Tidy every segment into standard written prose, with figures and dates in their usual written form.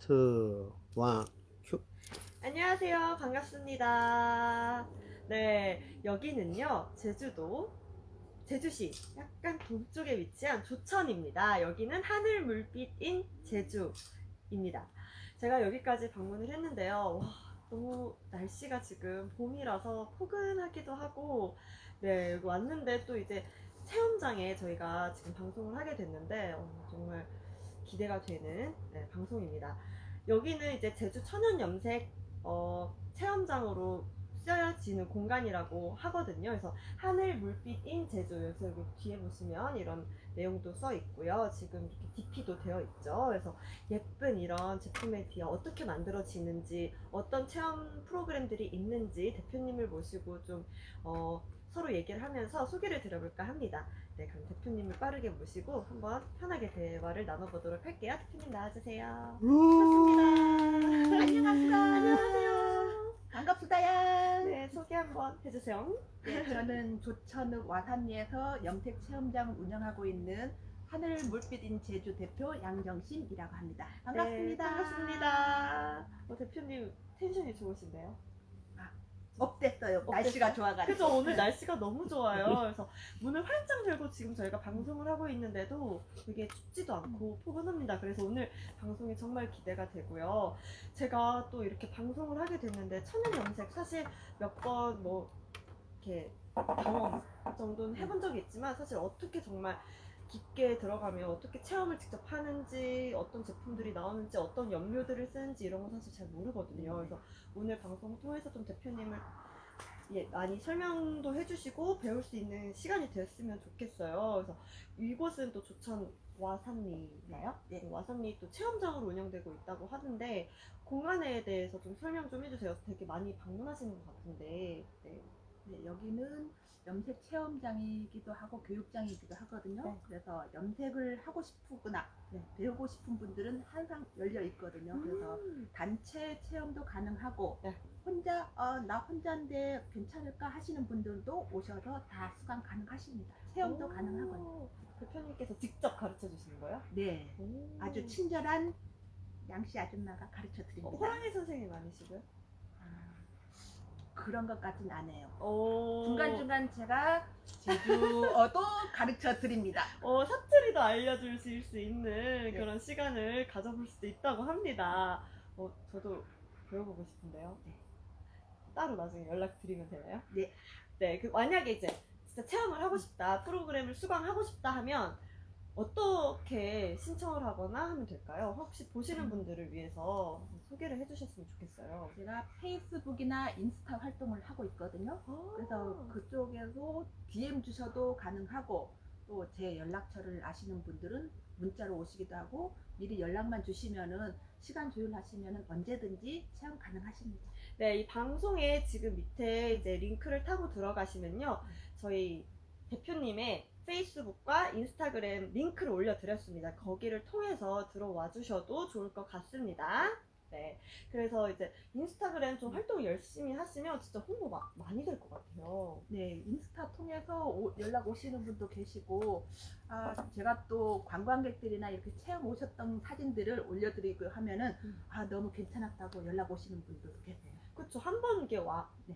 스타트 원 큐. 안녕하세요. 반갑습니다. 네, 여기는요, 제주시 약간 동쪽에 위치한 조천입니다. 여기는 하늘 물빛인 제주입니다. 제가 여기까지 방문을 했는데요. 와, 너무 날씨가 지금 봄이라서 포근하기도 하고, 네, 여기 왔는데 또 이제 체험장에 저희가 지금 방송을 하게 됐는데, 정말 기대가 되는 방송입니다. 여기는 이제 제주 천연염색 체험장으로 쓰여지는 공간이라고 하거든요. 그래서 하늘 물빛인 제주, 여기서 여기 뒤에 보시면 이런 내용도 써 있고요. 지금 이렇게 DP도 되어 있죠. 그래서 예쁜 이런 제품의 뒤에 어떻게 만들어지는지, 어떤 체험 프로그램들이 있는지 대표님을 모시고 좀 서로 얘기를 하면서 소개를 드려볼까 합니다. 네, 그럼 대표님을 빠르게 모시고 한번 편하게 대화를 나눠보도록 할게요. 대표님 나와주세요. 반갑습니다. 안녕하세요. 안녕하세요. 반갑습니다. 네, 소개 한번 해주세요. 네, 저는 조천 와산리에서 염색 체험장을 운영하고 있는 하늘 물빛인 제주 대표 양정심이라고 합니다. 반갑습니다. 네, 반갑습니다. 대표님 텐션이 좋으신데요? 업됐어요. 업됐어요? 날씨가 좋아가지고. 그죠, 오늘 네. 날씨가 너무 좋아요. 그래서 문을 활짝 열고 지금 저희가 방송을 하고 있는데도 되게 춥지도 않고 포근합니다. 그래서 오늘 방송이 정말 기대가 되고요. 제가 또 이렇게 방송을 하게 됐는데 천연염색 사실 몇 번 뭐 이렇게 경험 정도는 해본 적이 있지만 사실 어떻게 정말 깊게 들어가면 어떻게 체험을 직접 하는지, 어떤 제품들이 나오는지, 어떤 염료들을 쓰는지 이런 건 사실 잘 모르거든요. 그래서 오늘 방송 통해서 좀 대표님을 많이 설명도 해주시고 배울 수 있는 시간이 됐으면 좋겠어요. 그래서 이곳은 또 조천 와산리인가요? 네. 와산리 또 체험장으로 운영되고 있다고 하는데 공간에 대해서 좀 설명 좀 해주세요. 되게 많이 방문하시는 것 같은데. 네. 네, 여기는 염색 체험장이기도 하고 교육장이기도 하거든요. 네. 그래서 염색을 하고 싶거나 배우고 싶은 분들은 항상 열려 있거든요. 그래서 단체 체험도 가능하고 네. 혼자 나 혼자인데 괜찮을까 하시는 분들도 오셔서 다 수강 가능하십니다. 체험도 오, 가능하거든요. 대표님께서 직접 가르쳐 주시는 거예요? 네, 오. 아주 친절한 양씨 아줌마가 가르쳐 드립니다. 호랑이 선생님 아니시고요? 그런 것까지는 안 해요. 오. 중간중간 제가 제주어도 가르쳐 드립니다. 사투리도 알려주실 수 있는 네. 그런 시간을 가져볼 수도 있다고 합니다. 저도 배워보고 싶은데요. 네. 따로 나중에 연락드리면 되나요? 네. 네, 만약에 이제 진짜 체험을 하고 싶다, 프로그램을 수강하고 싶다 하면 어떻게 신청을 하거나 하면 될까요? 혹시 보시는 분들을 위해서 소개를 해주셨으면 좋겠어요. 제가 페이스북이나 인스타 활동을 하고 있거든요. 그래서 그쪽에서 DM 주셔도 가능하고 또 제 연락처를 아시는 분들은 문자로 오시기도 하고 미리 연락만 주시면은 시간 조율하시면은 언제든지 체험 가능하십니다. 네, 이 방송에 지금 밑에 이제 링크를 타고 들어가시면요. 저희 대표님의 페이스북과 인스타그램 링크를 올려드렸습니다. 거기를 통해서 들어와 주셔도 좋을 것 같습니다. 네. 그래서 이제 인스타그램 좀 활동 열심히 하시면 진짜 홍보 많이 될 것 같아요. 네, 인스타 통해서 연락 오시는 분도 계시고, 제가 또 관광객들이나 이렇게 체험 오셨던 사진들을 올려드리고 하면은, 너무 괜찮았다고 연락 오시는 분들도 계세요. 그쵸. 한 번 이게 네.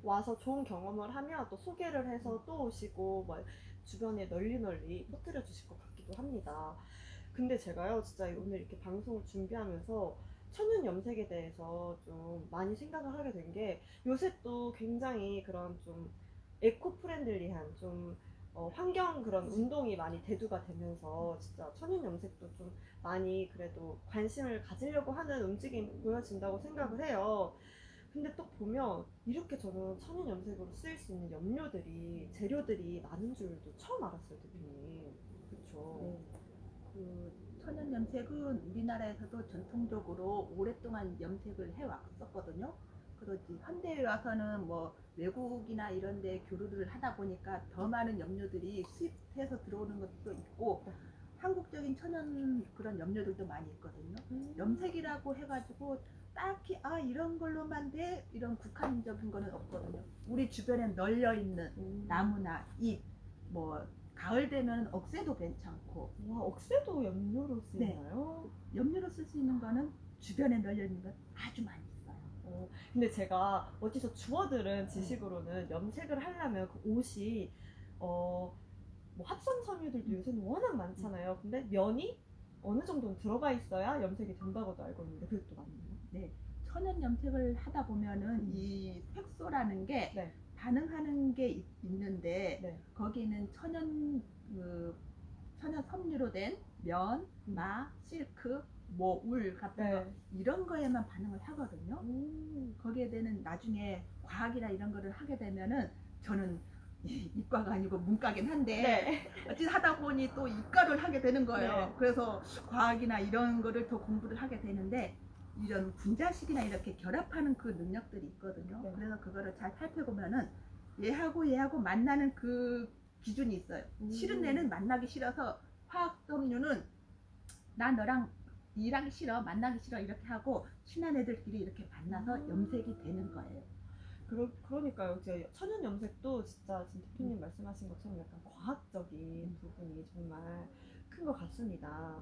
와서 좋은 경험을 하면 또 소개를 해서 또 오시고, 막 주변에 널리 퍼뜨려 주실 것 같기도 합니다. 근데 제가요, 진짜 오늘 이렇게 방송을 준비하면서 천연 염색에 대해서 좀 많이 생각을 하게 된 게 요새 또 굉장히 그런 좀 에코 프렌들리한 좀 환경 그런 운동이 많이 대두가 되면서 진짜 천연 염색도 좀 많이 그래도 관심을 가지려고 하는 움직임이 보여진다고 생각을 해요. 근데 또 보면 이렇게 저는 천연 염색으로 쓰일 수 있는 염료들이 재료들이 많은 줄도 처음 알았어요, 대표님. 그렇죠. 네. 그 천연 염색은 우리나라에서도 전통적으로 오랫동안 염색을 해왔었거든요. 그렇지 현대에 와서는 뭐 외국이나 이런 데 교류를 하다 보니까 더 많은 염료들이 수입해서 들어오는 것도 있고 한국적인 천연 그런 염료들도 많이 있거든요. 염색이라고 해가지고 딱히 이런 걸로만 돼 이런 국한적인 거는 없거든요. 우리 주변에 널려 있는 나무나 잎, 뭐 가을 되면 억새도 괜찮고. 와, 억새도 염료로 쓰이나요? 염료로 쓸 수 있는 거는 주변에 널려 있는 건 아주 많이 있어요. 근데 제가 어디서 주워 들은 지식으로는 염색을 하려면 그 옷이 뭐 합성 섬유들도 요새는 워낙 많잖아요. 근데 면이 어느 정도는 들어가 있어야 염색이 된다고도 알고 있는데 그게 또 맞나요? 네, 천연 염색을 하다 보면은 이 색소라는 게 네. 반응하는 게 있는데 네. 거기는 천연 섬유로 된 면, 마, 실크, 뭐 울 같은 거 네. 이런 거에만 반응을 하거든요. 거기에 대는 나중에 과학이나 이런 거를 하게 되면은 저는 이과가 아니고 문과긴 한데 네. 어찌 하다 보니 또 이과를 하게 되는 거예요. 네. 그래서 과학이나 이런 거를 더 공부를 하게 되는데 이런 분자식이나 이렇게 결합하는 그 능력들이 있거든요. 네. 그래서 그거를 잘 살펴보면은 얘하고 만나는 그 기준이 있어요. 싫은 애는 만나기 싫어서 화학섬유는 난 너랑 일하기 싫어, 만나기 싫어 이렇게 하고 친한 애들끼리 이렇게 만나서 염색이 되는 거예요. 그러니까요. 이제 천연 염색도 진짜 지금 대표님 말씀하신 것처럼 약간 과학적인 부분이 정말 큰 것 같습니다.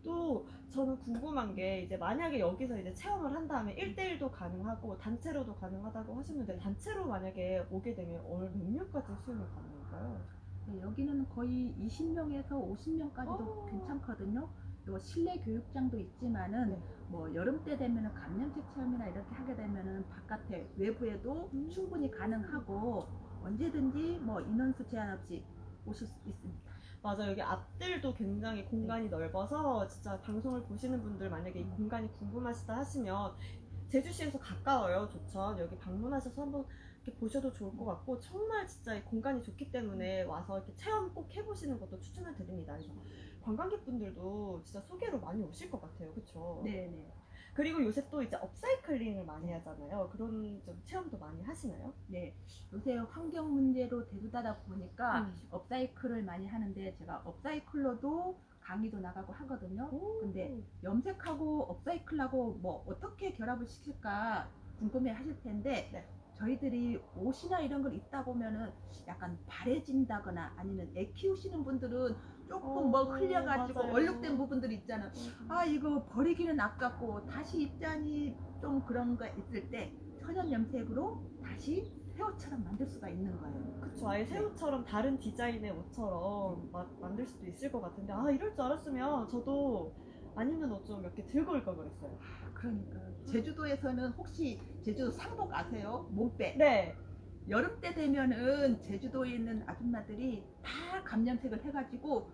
또 저는 궁금한 게 이제 만약에 여기서 이제 체험을 한 다음에 1대1도 가능하고 단체로도 가능하다고 하셨는데 단체로 만약에 오게 되면 몇 명까지 수용이 가능할까요? 네, 여기는 거의 20명에서 50명까지도 괜찮거든요. 또 실내 교육장도 있지만은 네. 뭐 여름 때 되면은 감염색 체험이나 이렇게 하게 되면은 바깥에 외부에도 충분히 가능하고 언제든지 뭐 인원수 제한 없이 오실 수 있습니다. 맞아, 여기 앞들도 굉장히 공간이 넓어서 진짜 방송을 보시는 분들 만약에 이 공간이 궁금하시다 하시면 제주시에서 가까워요, 조천. 여기 방문하셔서 한번 이렇게 보셔도 좋을 것 같고 정말 진짜 이 공간이 좋기 때문에 와서 이렇게 체험 꼭 해보시는 것도 추천을 드립니다. 그래서 관광객분들도 진짜 소개로 많이 오실 것 같아요, 그렇죠? 네네. 그리고 요새 또 이제 업사이클링을 많이 하잖아요. 그런 좀 체험도 많이 하시나요? 네, 요새 환경 문제로 대두하다 보니까 업사이클을 많이 하는데 제가 업사이클로도 강의도 나가고 하거든요. 근데 염색하고 업사이클하고 뭐 어떻게 결합을 시킬까 궁금해 하실 텐데 네. 저희들이 옷이나 이런 걸 입다 보면은 약간 바래진다거나 아니면 애 키우시는 분들은 조금 뭐 흘려가지고 맞아요. 얼룩된 부분들이 있잖아. 아 이거 버리기는 아깝고 다시 입자니 좀 그런 거 있을 때 천연 염색으로 다시 새 옷처럼 만들 수가 있는 거예요. 그쵸, 아예 새 옷처럼 다른 디자인의 옷처럼 만들 수도 있을 것 같은데 이럴 줄 알았으면 저도 안 입는 옷 좀 몇 개 들고 올 걸 그랬어요. 그러니까 제주도에서는 혹시 제주도 상복 아세요? 몸빼. 네. 여름 때 되면은 제주도에 있는 아줌마들이 다 감염색을 해가지고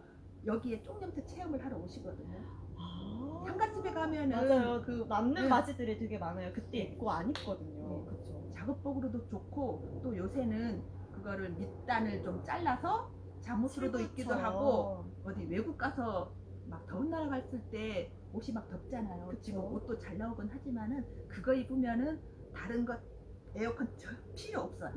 여기에 쪽염색 체험을 하러 오시거든요. 상가집에 가면은 맞아요. 그 남는 네. 바지들이 되게 많아요. 그때 네. 입고 안 입거든요. 네. 그쵸. 작업복으로도 좋고 또 요새는 그거를 밑단을 좀 잘라서 잠옷으로도 입기도 하고 어디 외국 가서 막 더운 나라 갔을 때 옷이 막 덥잖아요. 그쵸. 지금 옷도 잘 나오긴 하지만은 그거 입으면은 다른 것 에어컨 필요 없어요.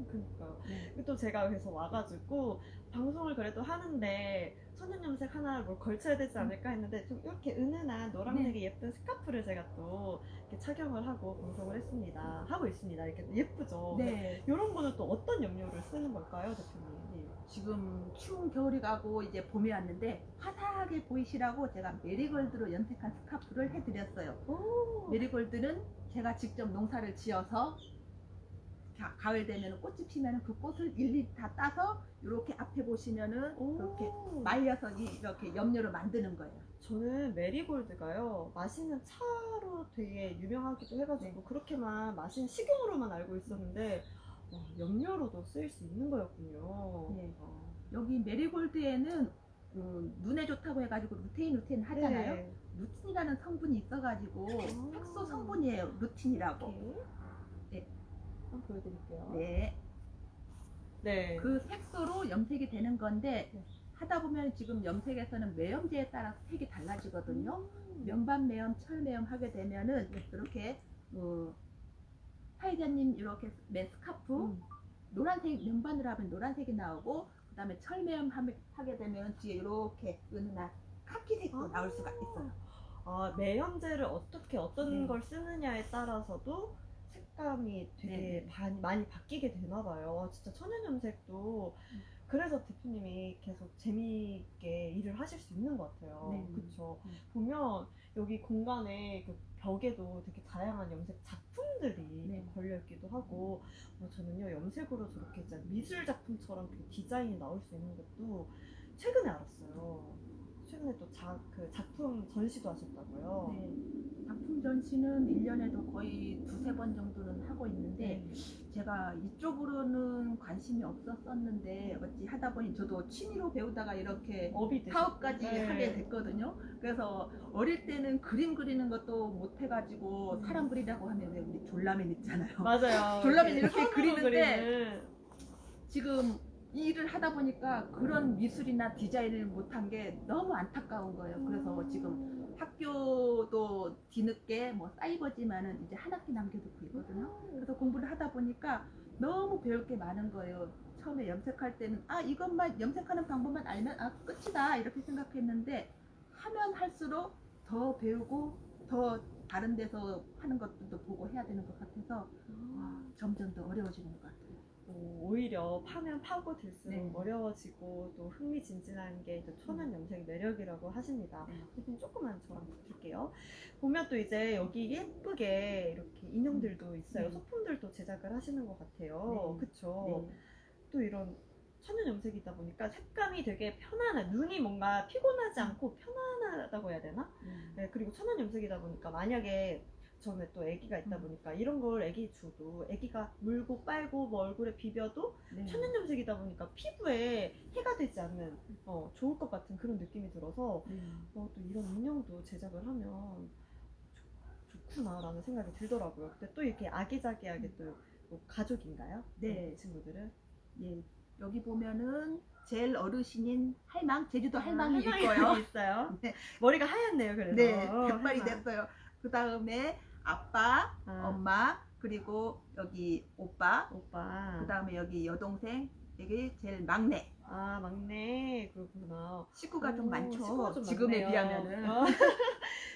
그러니까 네. 또 제가 그래서 와가지고 방송을 그래도 하는데 천연 염색 하나 뭘 걸쳐야 되지 않을까 했는데 좀 이렇게 은은한 노란색의 예쁜 스카프를 제가 또 이렇게 착용을 하고 방송을 했습니다. 하고 있습니다. 이렇게 예쁘죠. 네. 이런 거는 또 어떤 염료를 쓰는 걸까요, 대표님? 지금 추운 겨울이 가고 이제 봄이 왔는데 화사하게 보이시라고 제가 메리골드로 염색한 스카프를 해드렸어요. 메리골드는 제가 직접 농사를 지어서 가을 되면 꽃이 피면 그 꽃을 일일이 다 따서 이렇게 앞에 보시면은 이렇게 말려서 이렇게 염료를 만드는 거예요. 저는 메리골드가요 마시는 차로 되게 유명하기도 해가지고 그렇게만 마시는 식용으로만 알고 있었는데 염료로도 쓰일 수 있는 거였군요. 네. 여기 메리골드에는 눈에 좋다고 해가지고 루테인 하잖아요. 네. 루틴이라는 성분이 있어가지고 색소 성분이에요. 루틴이라고. 네. 한번 보여드릴게요. 네. 네. 그 색소로 염색이 되는 건데 하다 보면 지금 염색에서는 매염제에 따라서 색이 달라지거든요. 면반 매염, 철 매염 하게 되면은 이렇게 사회자님 이렇게 맨 스카프 노란색 면반으로 하면 노란색이 나오고 그다음에 철 매염 하게 되면 뒤에 이렇게 은은한 카키색도 나올 수가 있어요. 매염제를 어떻게 어떤 네. 걸 쓰느냐에 따라서도 색감이 되게 많이 바뀌게 되나 봐요. 진짜 천연 염색도 그래서 대표님이 계속 재미있게 일을 하실 수 있는 것 같아요. 네. 그쵸. 음. 보면 여기 공간에 그 벽에도 되게 다양한 염색 작품들이 네. 걸려있기도 하고, 저는요, 염색으로 저렇게 진짜 미술 작품처럼 그 디자인이 나올 수 있는 것도 최근에 알았어요. 최근에 또 그 작품 전시도 하셨다고요. 네. 작품 전시는 1년에도 거의 두세 번 정도는 하고 있는데 제가 이쪽으로는 관심이 없었었는데 어찌 하다 보니 저도 취미로 배우다가 이렇게 업이 되셨 사업까지 네. 하게 됐거든요. 그래서 어릴 때는 그림 그리는 것도 못 해가지고 사람 그리라고 하면 왜 우리 졸라맨 있잖아요. 맞아요. 졸라맨 이렇게 손으로 그리는데 그리는. 지금 이 일을 하다 보니까 그런 미술이나 디자인을 못한 게 너무 안타까운 거예요. 그래서 지금 학교도 뒤늦게 뭐 사이버지만은 이제 한 학기 남겨두고 있거든요. 그래서 공부를 하다 보니까 너무 배울 게 많은 거예요. 처음에 염색할 때는 이것만 염색하는 방법만 알면 끝이다 이렇게 생각했는데 하면 할수록 더 배우고 더 다른 데서 하는 것들도 보고 해야 되는 것 같아서 점점 더 어려워지는 것 같아요. 오히려 파면 파고들수록 네. 어려워지고 또 흥미진진한 게 이제 천연 염색 매력이라고 하십니다. 대표님 조금만 저랑 붙을게요. 보면 또 이제 여기 예쁘게 이렇게 인형들도 있어요. 네. 소품들도 제작을 하시는 것 같아요. 네. 그쵸? 네. 또 이런 천연 염색이다 보니까 색감이 되게 눈이 뭔가 피곤하지 않고 편안하다고 해야 되나? 네, 그리고 천연 염색이다 보니까 만약에 저는 또 아기가 있다 보니까 이런 걸 아기 줘도 아기가 물고 빨고 뭐 얼굴에 비벼도 네. 천연 염색이다 보니까 피부에 해가 되지 않는 좋을 것 같은 그런 느낌이 들어서 또 이런 인형도 제작을 하면 좋구나라는 생각이 들더라고요. 근데 또 이렇게 아기자기하게 또 가족인가요? 네. 이 친구들은? 예, 여기 보면은 제일 어르신인 할망, 제주도 할망이 할망이 있고요. 있어요. 네. 머리가 하얗네요. 그래서 네, 백발이 할망. 됐어요. 그 다음에 아빠, 엄마, 그리고 여기 오빠, 그 다음에 여기 여동생, 여기 제일 막내. 막내. 그렇구나. 식구가 좀 많죠. 식구가 좀 지금에 많네요. 비하면은.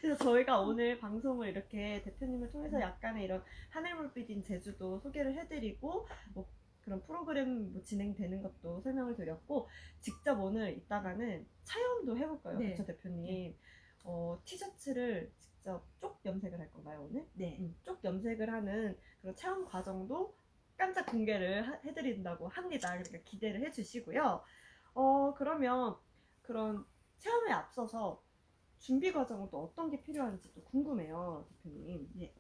그래서 저희가 오늘 방송을 이렇게 대표님을 통해서 약간의 이런 하늘물빛인 제주도 소개를 해드리고 뭐 그런 프로그램 뭐 진행되는 것도 설명을 드렸고 직접 오늘 이따가는 체험도 해볼 거예요. 네. 그렇죠 대표님? 티셔츠를 직접 쪽 염색을 할 건가요 오늘? 네. 쪽 염색을 하는 그런 체험 과정도 깜짝 공개를 해드린다고 합니다. 그러니까 기대를 해주시고요. 그러면 그런 체험에 앞서서 준비 과정은 또 어떤 게 필요한지 또 궁금해요, 대표님. 예.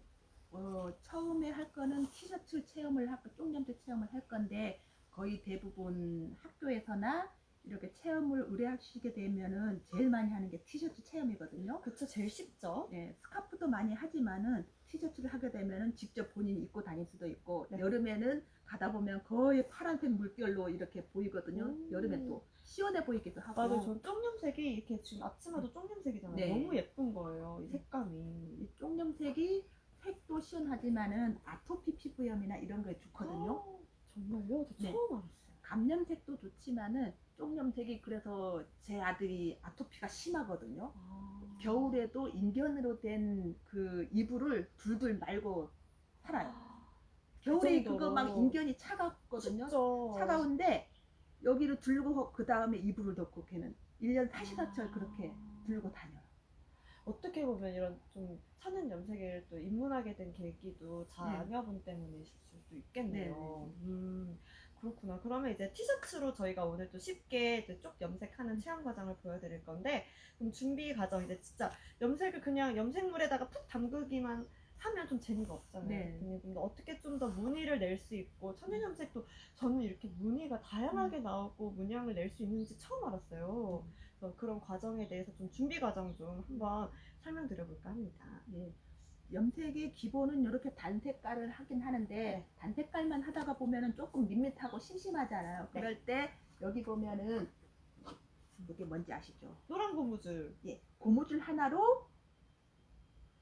처음에 할 거는 티셔츠 체험을 쪽염색 체험을 할 건데 거의 대부분 학교에서나 이렇게 체험을 의뢰하시게 되면은 제일 많이 하는 게 티셔츠 체험이거든요. 그쵸, 제일 쉽죠. 네, 스카프도 많이 하지만은 티셔츠를 하게 되면은 직접 본인이 입고 다닐 수도 있고 네. 여름에는 가다 보면 거의 파란색 물결로 이렇게 보이거든요. 여름엔 또 시원해 보이기도 하고. 맞아요. 전 쪽염색이 이렇게 지금 앞치마도 쪽염색이잖아요. 네. 너무 예쁜 거예요, 이 색감이. 이 쪽염색이 색도 시원하지만은 아토피 피부염이나 이런 거에 좋거든요. 정말요? 저 네. 처음 알았어요. 감염색도 좋지만은 쪽염색이 그래서 제 아들이 아토피가 심하거든요. 겨울에도 인견으로 된 그 이불을 둘둘 말고 살아요. 겨울에 그거 막 인견이 차갑거든요. 춥죠. 차가운데 여기를 들고 그 다음에 이불을 덮고 걔는 1년 사시사철 그렇게 들고 다녀요. 어떻게 보면 이런 좀 천연 염색을 또 입문하게 된 계기도 자녀분 때문이실 수도 있겠네요. 그렇구나. 그러면 이제 티셔츠로 저희가 오늘 또 쉽게 이제 쪽 염색하는 체험 과정을 보여드릴 건데, 그럼 준비 과정 이제 진짜 염색을 그냥 염색물에다가 푹 담그기만 하면 좀 재미가 없잖아요. 네. 근데 어떻게 좀 더 무늬를 낼 수 있고 천연 염색도 저는 이렇게 무늬가 다양하게 나오고 문양을 낼 수 있는지 처음 알았어요. 그래서 그런 과정에 대해서 좀 준비 과정 좀 한번 설명드려볼까 합니다. 예. 염색의 기본은 이렇게 단색깔을 하긴 하는데 단색깔만 하다가 보면은 조금 밋밋하고 심심하잖아요. 그럴 때 여기 보면은 이게 뭔지 아시죠? 노란 고무줄. 예, 고무줄 하나로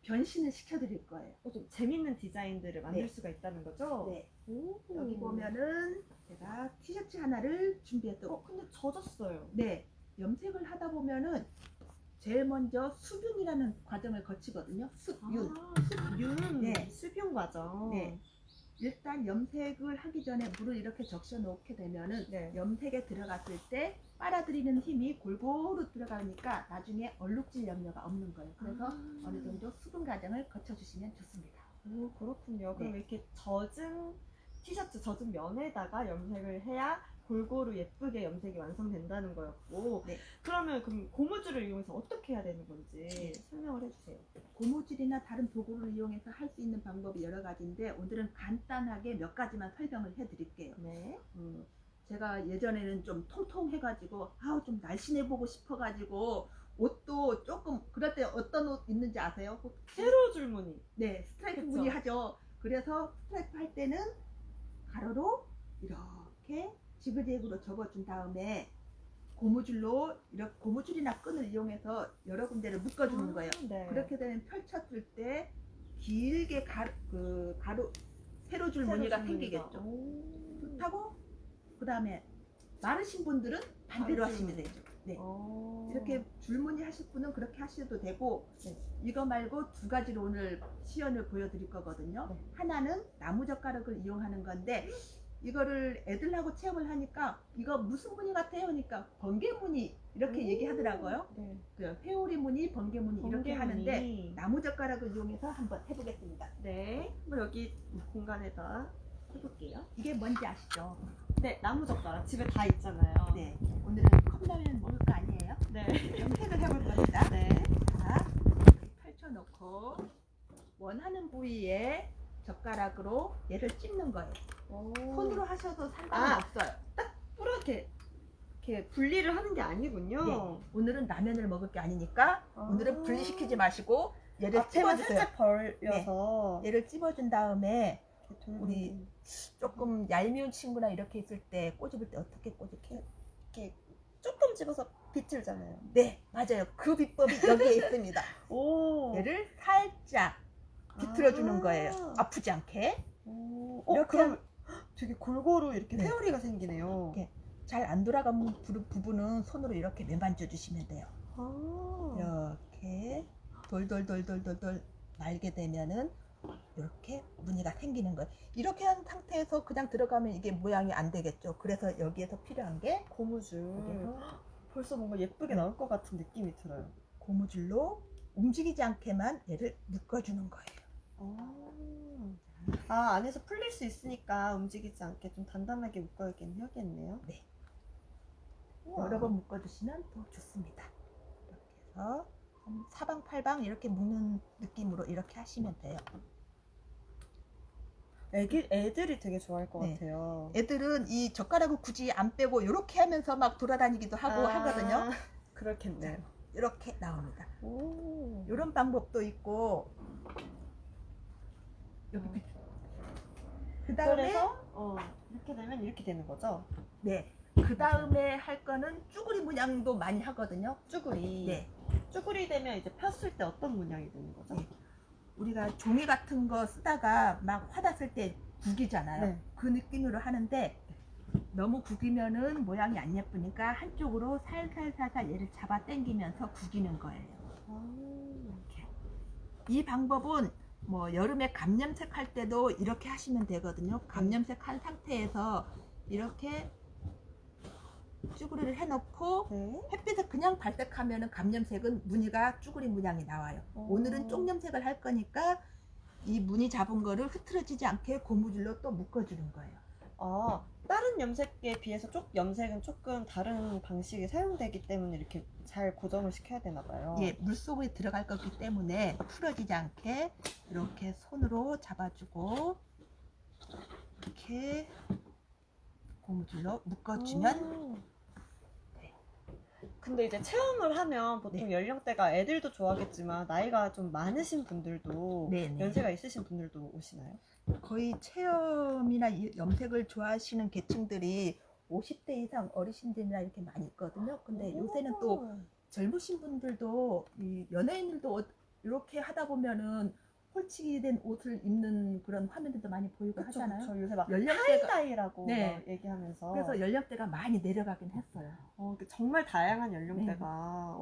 변신을 시켜드릴 거예요. 좀 재밌는 디자인들을 만들 네. 수가 있다는 거죠? 네. 오. 여기 보면은 제가 티셔츠 하나를 준비했고, 근데 젖었어요. 네, 염색을 하다 보면은 제일 먼저 수분이라는 과정을 거치거든요. 습윤. 습윤. 네. 습윤 과정. 네. 일단 염색을 하기 전에 물을 이렇게 적셔 놓게 되면은 네. 염색에 들어갔을 때 빨아들이는 힘이 골고루 들어가니까 나중에 얼룩질 염려가 없는 거예요. 그래서 어느 정도 수분 과정을 거쳐주시면 좋습니다. 오, 그렇군요. 그럼 네. 이렇게 젖은 티셔츠, 젖은 면에다가 염색을 해야 골고루 예쁘게 염색이 완성된다는 거였고, 네. 그러면 고무줄을 이용해서 어떻게 해야 되는 건지 설명을 해주세요. 고무줄이나 다른 도구를 이용해서 할 수 있는 방법이 여러 가지인데 오늘은 간단하게 몇 가지만 설명을 해드릴게요. 네. 제가 예전에는 좀 통통해가지고 좀 날씬해 보고 싶어가지고 옷도 조금 그럴 때 어떤 옷 입는지 아세요? 세로 줄무늬. 네, 스트라이프 그쵸. 무늬 하죠. 그래서 스트라이프 할 때는 가로로 이렇게 지그재그로 접어준 다음에 고무줄로 이렇게 고무줄이나 끈을 이용해서 여러 군데를 묶어주는 거예요. 네. 그렇게 되면 펼쳤을 때 길게 세로줄 무늬가 생기겠죠. 그렇다고 그 다음에 마르신 분들은 반대로 가로줄 하시면 무늬. 되죠. 네. 이렇게 이렇게 줄무늬 하실 분은 그렇게 하셔도 되고 네. 이거 말고 두 가지로 오늘 시연을 보여드릴 거거든요. 네. 하나는 나무젓가락을 이용하는 건데 이거를 애들하고 체험을 하니까 이거 무슨 무늬 같아요? 하니까 번개무늬 이렇게 얘기하더라고요. 네. 그 회오리 무늬, 번개무늬 이렇게 번개무늬. 하는데 나무젓가락을 이용해서 한번 해보겠습니다. 네. 한번 여기 공간에다 해볼게요. 이게 뭔지 아시죠? 네, 나무젓가락 집에 다 있잖아요. 네. 오늘은 컵라면 먹을 거 아니에요? 네. 염색을 해볼 겁니다. 네. 자, 이렇게 펼쳐놓고 원하는 부위에 젓가락으로 얘를 찝는 거예요. 손으로 하셔도 상관없어요. 이렇게 분리를 하는 게 아니군요. 네. 오늘은 라면을 먹을 게 아니니까 오늘은 분리시키지 마시고 얘를 앞에만 찝어주세요. 살짝 벌려서 얘를 찝어준 다음에 이렇게 우리 조금 얄미운 친구나 이렇게 있을 때 꼬집을 때 어떻게 꼬집해요? 조금 집어서 비틀잖아요. 네, 맞아요. 그 비법이 여기에 있습니다. 오. 얘를 살짝 비틀어주는 거예요. 아프지 않게. 이렇게 그럼 되게 골고루 이렇게 네. 회오리가 생기네요. 네. 잘 안 돌아가는 부분은 손으로 이렇게 매만져 주시면 돼요. 이렇게 돌돌돌돌돌돌 말게 되면은 이렇게 무늬가 생기는 거예요. 이렇게 한 상태에서 그냥 들어가면 이게 모양이 안 되겠죠. 그래서 여기에서 필요한 게 고무줄. 여기서 벌써 뭔가 예쁘게 나올 것 같은 느낌이 들어요. 고무줄로 움직이지 않게만 얘를 묶어주는 거예요. 안에서 풀릴 수 있으니까 움직이지 않게 좀 단단하게 묶어야긴 해야겠네요. 네. 우와. 여러 번 묶어주시면 더 좋습니다. 이렇게 해서 한 사방팔방 이렇게 묶는 느낌으로 이렇게 하시면 돼요. 애들이 되게 좋아할 것 네. 같아요. 애들은 이 젓가락을 굳이 안 빼고 이렇게 하면서 막 돌아다니기도 하고 하거든요. 그렇겠네요. 이렇게 나옵니다. 오. 이런 방법도 있고 여기 그 다음에 그래서 이렇게 되면 이렇게 되는 거죠? 네. 그 다음에 할 거는 쭈구리 문양도 많이 하거든요. 쭈구리. 네. 쭈구리 되면 이제 폈을 때 어떤 문양이 되는 거죠? 네. 우리가 종이 같은 거 쓰다가 막 화났을 때 구기잖아요. 네. 그 느낌으로 하는데 너무 구기면은 모양이 안 예쁘니까 한쪽으로 살살살살 얘를 잡아 당기면서 구기는 거예요. 이렇게. 이 방법은 뭐 여름에 감염색 할 때도 이렇게 하시면 되거든요. 감염색 한 상태에서 이렇게 쭈구리를 해놓고 네. 햇빛에 그냥 발색하면은 감염색은 무늬가 쭈구리 문양이 나와요. 오늘은 쪽염색을 할 거니까 이 무늬 잡은 거를 흐트러지지 않게 고무줄로 또 묶어주는 거예요. 다른 염색에 비해서 염색은 조금 다른 방식이 사용되기 때문에 이렇게 잘 고정을 시켜야 되나 봐요. 예, 물속에 들어갈 거기 때문에 풀어지지 않게 이렇게 손으로 잡아주고 이렇게 고무줄로 묶어주면 근데 이제 체험을 하면 보통 연령대가 애들도 좋아하겠지만 나이가 좀 많으신 분들도 연세가 있으신 분들도 오시나요? 거의 체험이나 염색을 좋아하시는 계층들이 50대 이상 어르신들이나 이렇게 많이 있거든요. 근데 요새는 또 젊으신 분들도 이 연예인들도 이렇게 하다 보면은 홀치기 된 옷을 입는 그런 화면들도 많이 보이고 그쵸, 하잖아요. 그쵸. 요새 막 연령대가 타이다이라고 네. 막 얘기하면서. 그래서 연령대가 많이 내려가긴 했어요. 정말 다양한 연령대가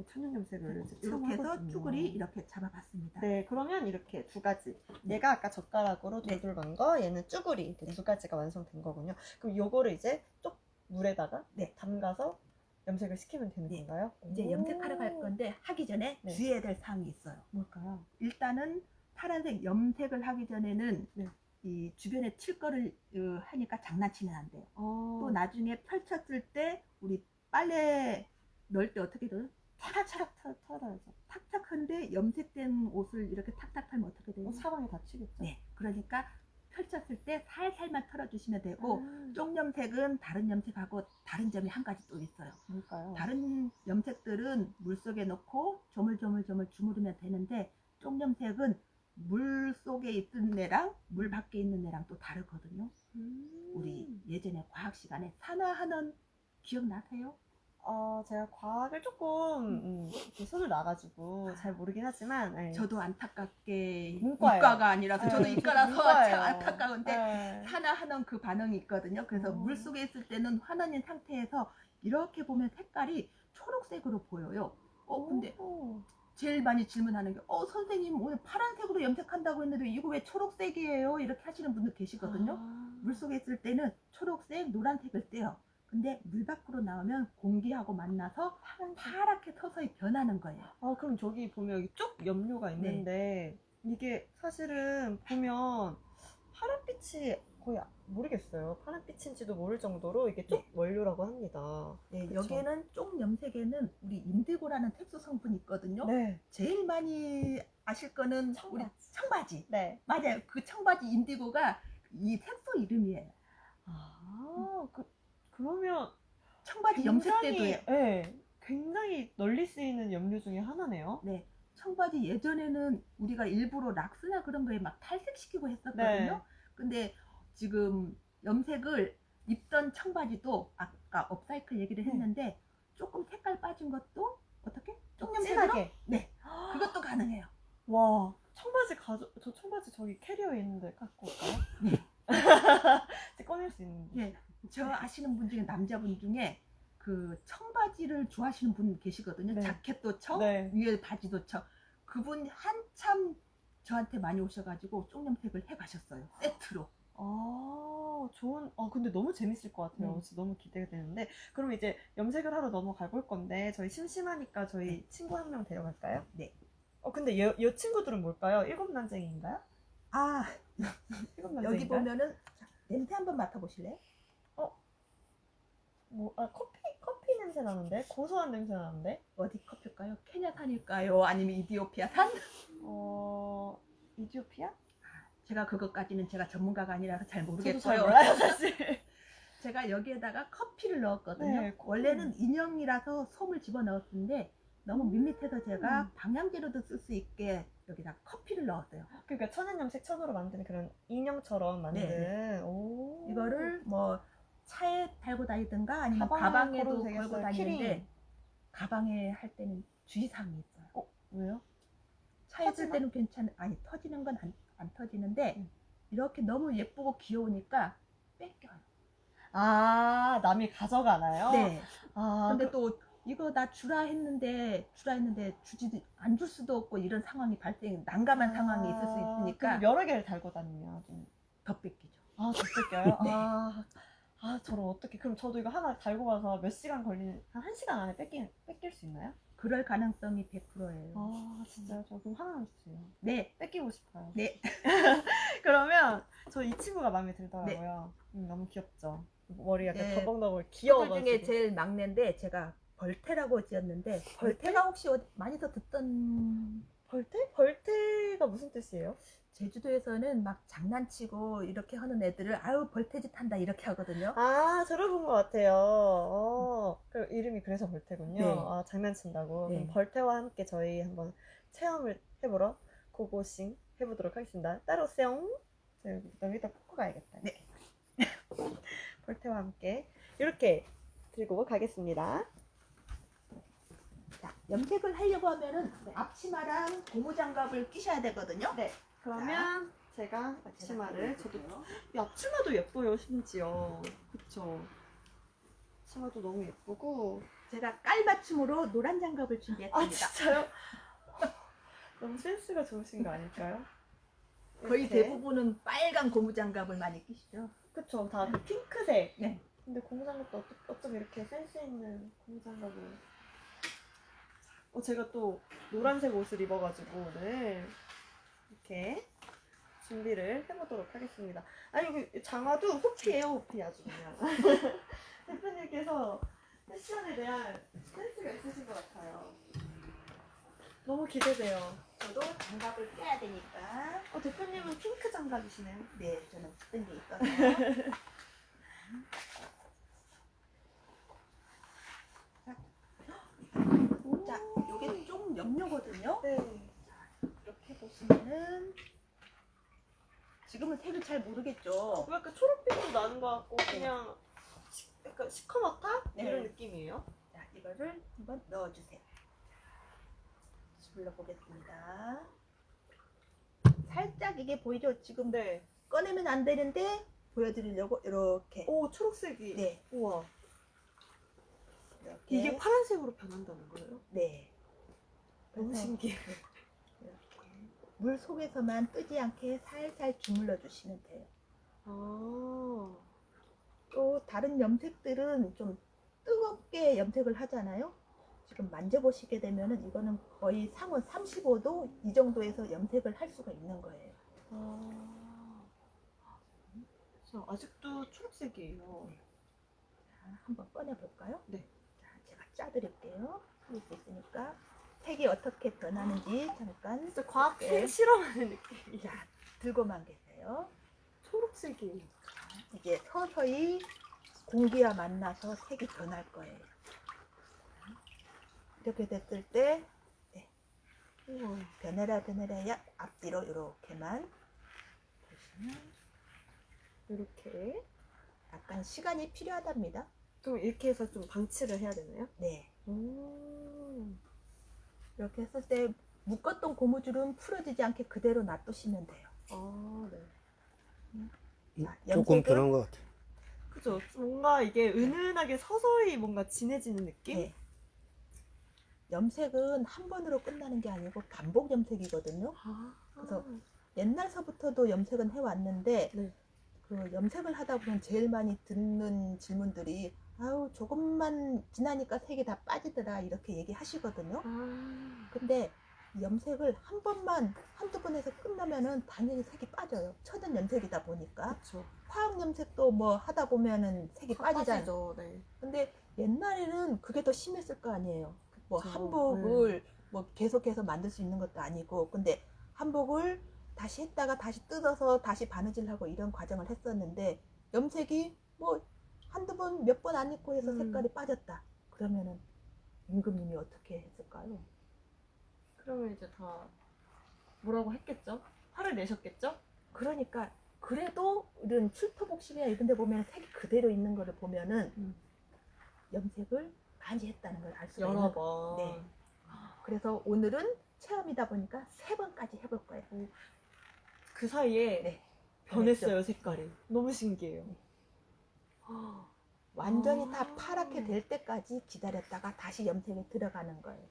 천연 염색을 이제 이렇게 해서 하거든요. 쭈구리 이렇게 잡아봤습니다. 네, 그러면 이렇게 두 가지. 얘가 아까 젓가락으로 네. 돌돌 만 거, 얘는 쭈구리. 이렇게 두 가지가 완성된 거군요. 그럼 요거를 이제 쪽 물에다가 네. 담가서 염색을 시키면 되는 네. 건가요? 이제 염색하러 갈 건데 하기 전에 네. 주의해야 될 사항이 있어요. 뭘까요? 일단은 파란색 염색을 하기 전에는 네. 이 주변에 칠 거를 하니까 장난치면 안 돼요. 또 나중에 펼쳤을 때 우리 빨래 넣을 때 어떻게 돼요? 차락차락 털어야죠. 탁탁한데 염색된 옷을 이렇게 탁탁 털면 어떻게 돼요? 사방에 다치겠죠. 네, 그러니까 펼쳤을 때 살살만 털어주시면 되고 아, 쪽 염색은 다른 염색하고 다른 점이 한 가지 또 있어요. 뭘까요? 다른 염색들은 물속에 넣고 조물조물조물 주무르면 되는데 쪽 염색은 물 속에 있는 애랑 물 밖에 있는 애랑 또 다르거든요. 우리 예전에 과학 시간에 산화하는 기억나세요? 제가 과학을 조금 이렇게 손을 놔가지고 잘 모르긴 하지만 네. 저도 안타깝게 문과예요. 이과가 아니라서 네, 저도 저도 이과라서 문과예요. 참 안타까운데 네. 산화하는 그 반응이 있거든요. 그래서 물 속에 있을 때는 환원인 상태에서 이렇게 보면 색깔이 초록색으로 보여요. 근데 제일 많이 질문하는 게 선생님 오늘 파란색으로 염색한다고 했는데 이거 왜 초록색이에요? 이렇게 하시는 분들 계시거든요. 물 속에 있을 때는 초록색, 노란색을 떼요. 근데 물 밖으로 나오면 공기하고 만나서 파랗게 서서히 변하는 거예요. 그럼 저기 보면 여기 쪽 염료가 있는데 이게 사실은 보면 파란빛이 거의 모르겠어요. 파란빛인지도 모를 정도로 이게 쪽 원료라고 합니다. 네, 그쵸? 여기에는 쪽 염색에는 우리 인디고라는 색소 성분이 있거든요. 네. 제일 많이 아실 거는 우리 청바지. 네. 맞아요. 그 청바지 인디고가 이 색소 이름이에요. 그러면 청바지 염색 때도 해요. 네, 굉장히 널리 쓰이는 염료 중에 하나네요. 네. 청바지 예전에는 우리가 일부러 락스나 그런 거에 막 탈색시키고 했었거든요. 네. 근데 지금 염색을 입던 청바지도 아까 업사이클 얘기를 했는데 조금 색깔 빠진 것도 어떻게? 쪽 염색으로? 진하게. 네. 그것도 가능해요. 와, 저 청바지 저기 캐리어에 있는데 갖고 올까요? 이제 꺼낼 수 있는데. 네. 저 아시는 분 중에 남자분 중에 그 청바지를 좋아하시는 분 계시거든요. 네. 자켓도 청, 네. 위에 바지도 청. 그분 한참 저한테 많이 오셔가지고 쪽 염색을 해가셨어요. 세트로. 근데 너무 재밌을 것 같아요. 네. 진짜 너무 기대가 되는데. 그럼 이제 염색을 하러 넘어가 볼 건데, 저희 심심하니까 저희 친구 한 명 데려갈까요? 네. 근데 여 친구들은 뭘까요? 일곱 난쟁이인가요? 일곱 난쟁이인가요? 여기 보면은 자, 냄새 한번 맡아보실래요? 커피 냄새 나는데? 고소한 냄새 나는데? 어디 커피일까요? 케냐산일까요? 아니면 이디오피아산? 이디오피아? 제가 그것까지는 제가 전문가가 아니라서 잘 저도 잘 모르겠고요. 몰라요, 사실. 제가 여기에다가 커피를 넣었거든요. 네, 원래는 인형이라서 솜을 집어넣었는데 너무 밋밋해서 제가 방향제로도 쓸 수 있게 여기다 커피를 넣었어요. 그러니까 천연 염색 천으로 만든 그런 인형처럼 만든. 네. 오. 이거를 뭐 차에 달고 다니든가 아니면 가방에 가방에도 걸어도 되겠어요. 걸고 다니는데 키링. 가방에 할 때는 주의사항이 있어요. 왜요? 차에 쓸 터지나? 때는 아니 터지는 건 안 터지는데 응. 이렇게 너무 예쁘고 귀여우니까 뺏겨요. 남이 가져가나요? 네. 근데 근데 또 이거 나 주라 했는데 안 줄 수도 없고 이런 상황이 난감한 상황이 있을 수 있으니까 여러 개를 달고 다니면 좀. 더 뺏기죠. 더 뺏겨요? 네. 저는 어떻게, 그럼 저도 이거 하나 달고 가서 몇 시간 걸리는, 한 1시간 안에 뺏길 수 있나요? 그럴 가능성이 100%예요. 진짜요? 저 그럼 하나만 주세요. 네. 뺏기고 싶어요. 네. 그러면 저 이 친구가 마음에 들더라고요. 너무 귀엽죠? 머리가 네. 더벙더벙 친구들 귀여워가지고. 중에 제일 막내인데 제가 벌테라고 지었는데 벌테가 혹시 많이서 듣던 벌떼? 벌떼가 무슨 뜻이에요? 제주도에서는 막 장난치고 이렇게 하는 애들을 아유 벌떼짓 한다 이렇게 하거든요. 들어본 것 같아요. 그 이름이 그래서 벌떼군요. 네. 장난친다고. 네. 그럼 벌떼와 함께 저희 한번 체험을 해보러 고고싱 해보도록 하겠습니다. 따라오세요. 자, 여기다 꽂고 가야겠다. 네. 벌떼와 함께 이렇게 들고 가겠습니다. 자, 염색을 하려고 하면은 앞치마랑 고무장갑을 끼셔야 되거든요. 네. 그러면 제가 앞치마를 저도 이 앞치마도 예뻐요 심지어. 그쵸? 앞치마도 너무 예쁘고. 제가 깔맞춤으로 노란 장갑을 아 준비했습니다. 진짜요? 너무 센스가 좋으신 거 아닐까요? 거의 이렇게. 대부분은 빨간 고무 장갑을 많이 끼시죠. 그쵸, 다 그 핑크색. 네. 근데 고무장갑도 어쩜 이렇게 센스 있는 고무장갑을. 제가 또 노란색 옷을 입어가지고 오늘 이렇게 준비를 해보도록 하겠습니다. 아, 여기 장화도 호피예요, 호피 아주 그냥. 대표님께서 패션에 대한 센스가 있으신 것 같아요. 너무 기대돼요. 저도 장갑을 껴야 되니까. 대표님은 핑크 장갑이시네요. 네, 저는 붙은 게 있어서. 자, 이게 좀 염료거든요. 네. 이렇게 보시면은 지금은 색을 잘 모르겠죠. 약간 초록빛도 나는 것 같고 그냥 약간 시커멓다? 네. 이런 느낌이에요. 자, 이거를 한번 넣어주세요. 불러보겠습니다. 살짝 이게 보이죠? 지금 네. 꺼내면 안 되는데 보여드리려고 이렇게. 오, 초록색이. 네, 우와. 이렇게. 이게 파란색으로 변한다는 거예요? 네. 너무 그래서 신기해. 이렇게 물 속에서만 뜨지 않게 살살 주물러 주시면 돼요. 아. 또 다른 염색들은 좀 뜨겁게 염색을 하잖아요. 지금 만져보시게 되면은 이거는 거의 상온 35도 이 정도에서 염색을 할 수가 있는 거예요. 저 아직도 초록색이에요. 자, 한번 꺼내 볼까요? 네. 자, 제가 짜드릴게요. 볼 수 있으니까 색이 어떻게 변하는지 잠깐. 진짜 과학생 네. 실험하는 느낌이야. 자, 들고만 계세요. 초록색이. 이제 서서히 공기와 만나서 색이 변할 거예요. 이렇게 됐을 때 우와. 변해라 약 앞뒤로 이렇게만 보시면 이렇게. 약간 시간이 필요하답니다. 그럼 이렇게 해서 좀 방치를 해야 되나요? 네, 오. 이렇게 했을 때 묶었던 고무줄은 풀어지지 않게 그대로 놔두시면 돼요. 아, 네. 자, 조금 염색은- 변한 것 같아. 그죠? 뭔가 이게 은은하게 서서히 뭔가 진해지는 느낌? 네. 염색은 한 번으로 끝나는 게 아니고 반복 염색이거든요. 아. 그래서 옛날서부터도 염색은 해왔는데 네. 그 염색을 하다 보면 제일 많이 듣는 질문들이 아우 조금만 지나니까 색이 다 빠지더라 이렇게 얘기하시거든요. 아. 근데 염색을 한 번만 한두 번 해서 끝나면은 당연히 색이 빠져요. 천연 염색이다 보니까. 그쵸. 화학 염색도 뭐 하다 보면은 색이 빠지잖아요. 빠지죠. 네. 근데 옛날에는 그게 더 심했을 거 아니에요. 뭐 그쵸. 한복을 뭐 계속해서 만들 수 있는 것도 아니고, 근데 한복을 다시 했다가 다시 뜯어서 다시 바느질하고 이런 과정을 했었는데, 염색이 뭐 한두 번 몇 번 안 입고 해서 색깔이 빠졌다. 그러면은 임금님이 어떻게 했을까요? 그러면 이제 다 뭐라고 했겠죠? 화를 내셨겠죠? 그러니까 그래도 이런 출토복식이나 이런 데 보면 색이 그대로 있는 거를 보면은 염색을 많이 했다는 걸 알 수가 있는 여러 거예요. 번. 네. 그래서 오늘은 체험이다 보니까 3번까지 해볼 거예요. 그 사이에 네. 변했어요, 색깔이. 너무 신기해요. 네. 완전히 아. 다 파랗게 될 때까지 기다렸다가 다시 염색에 들어가는 거예요.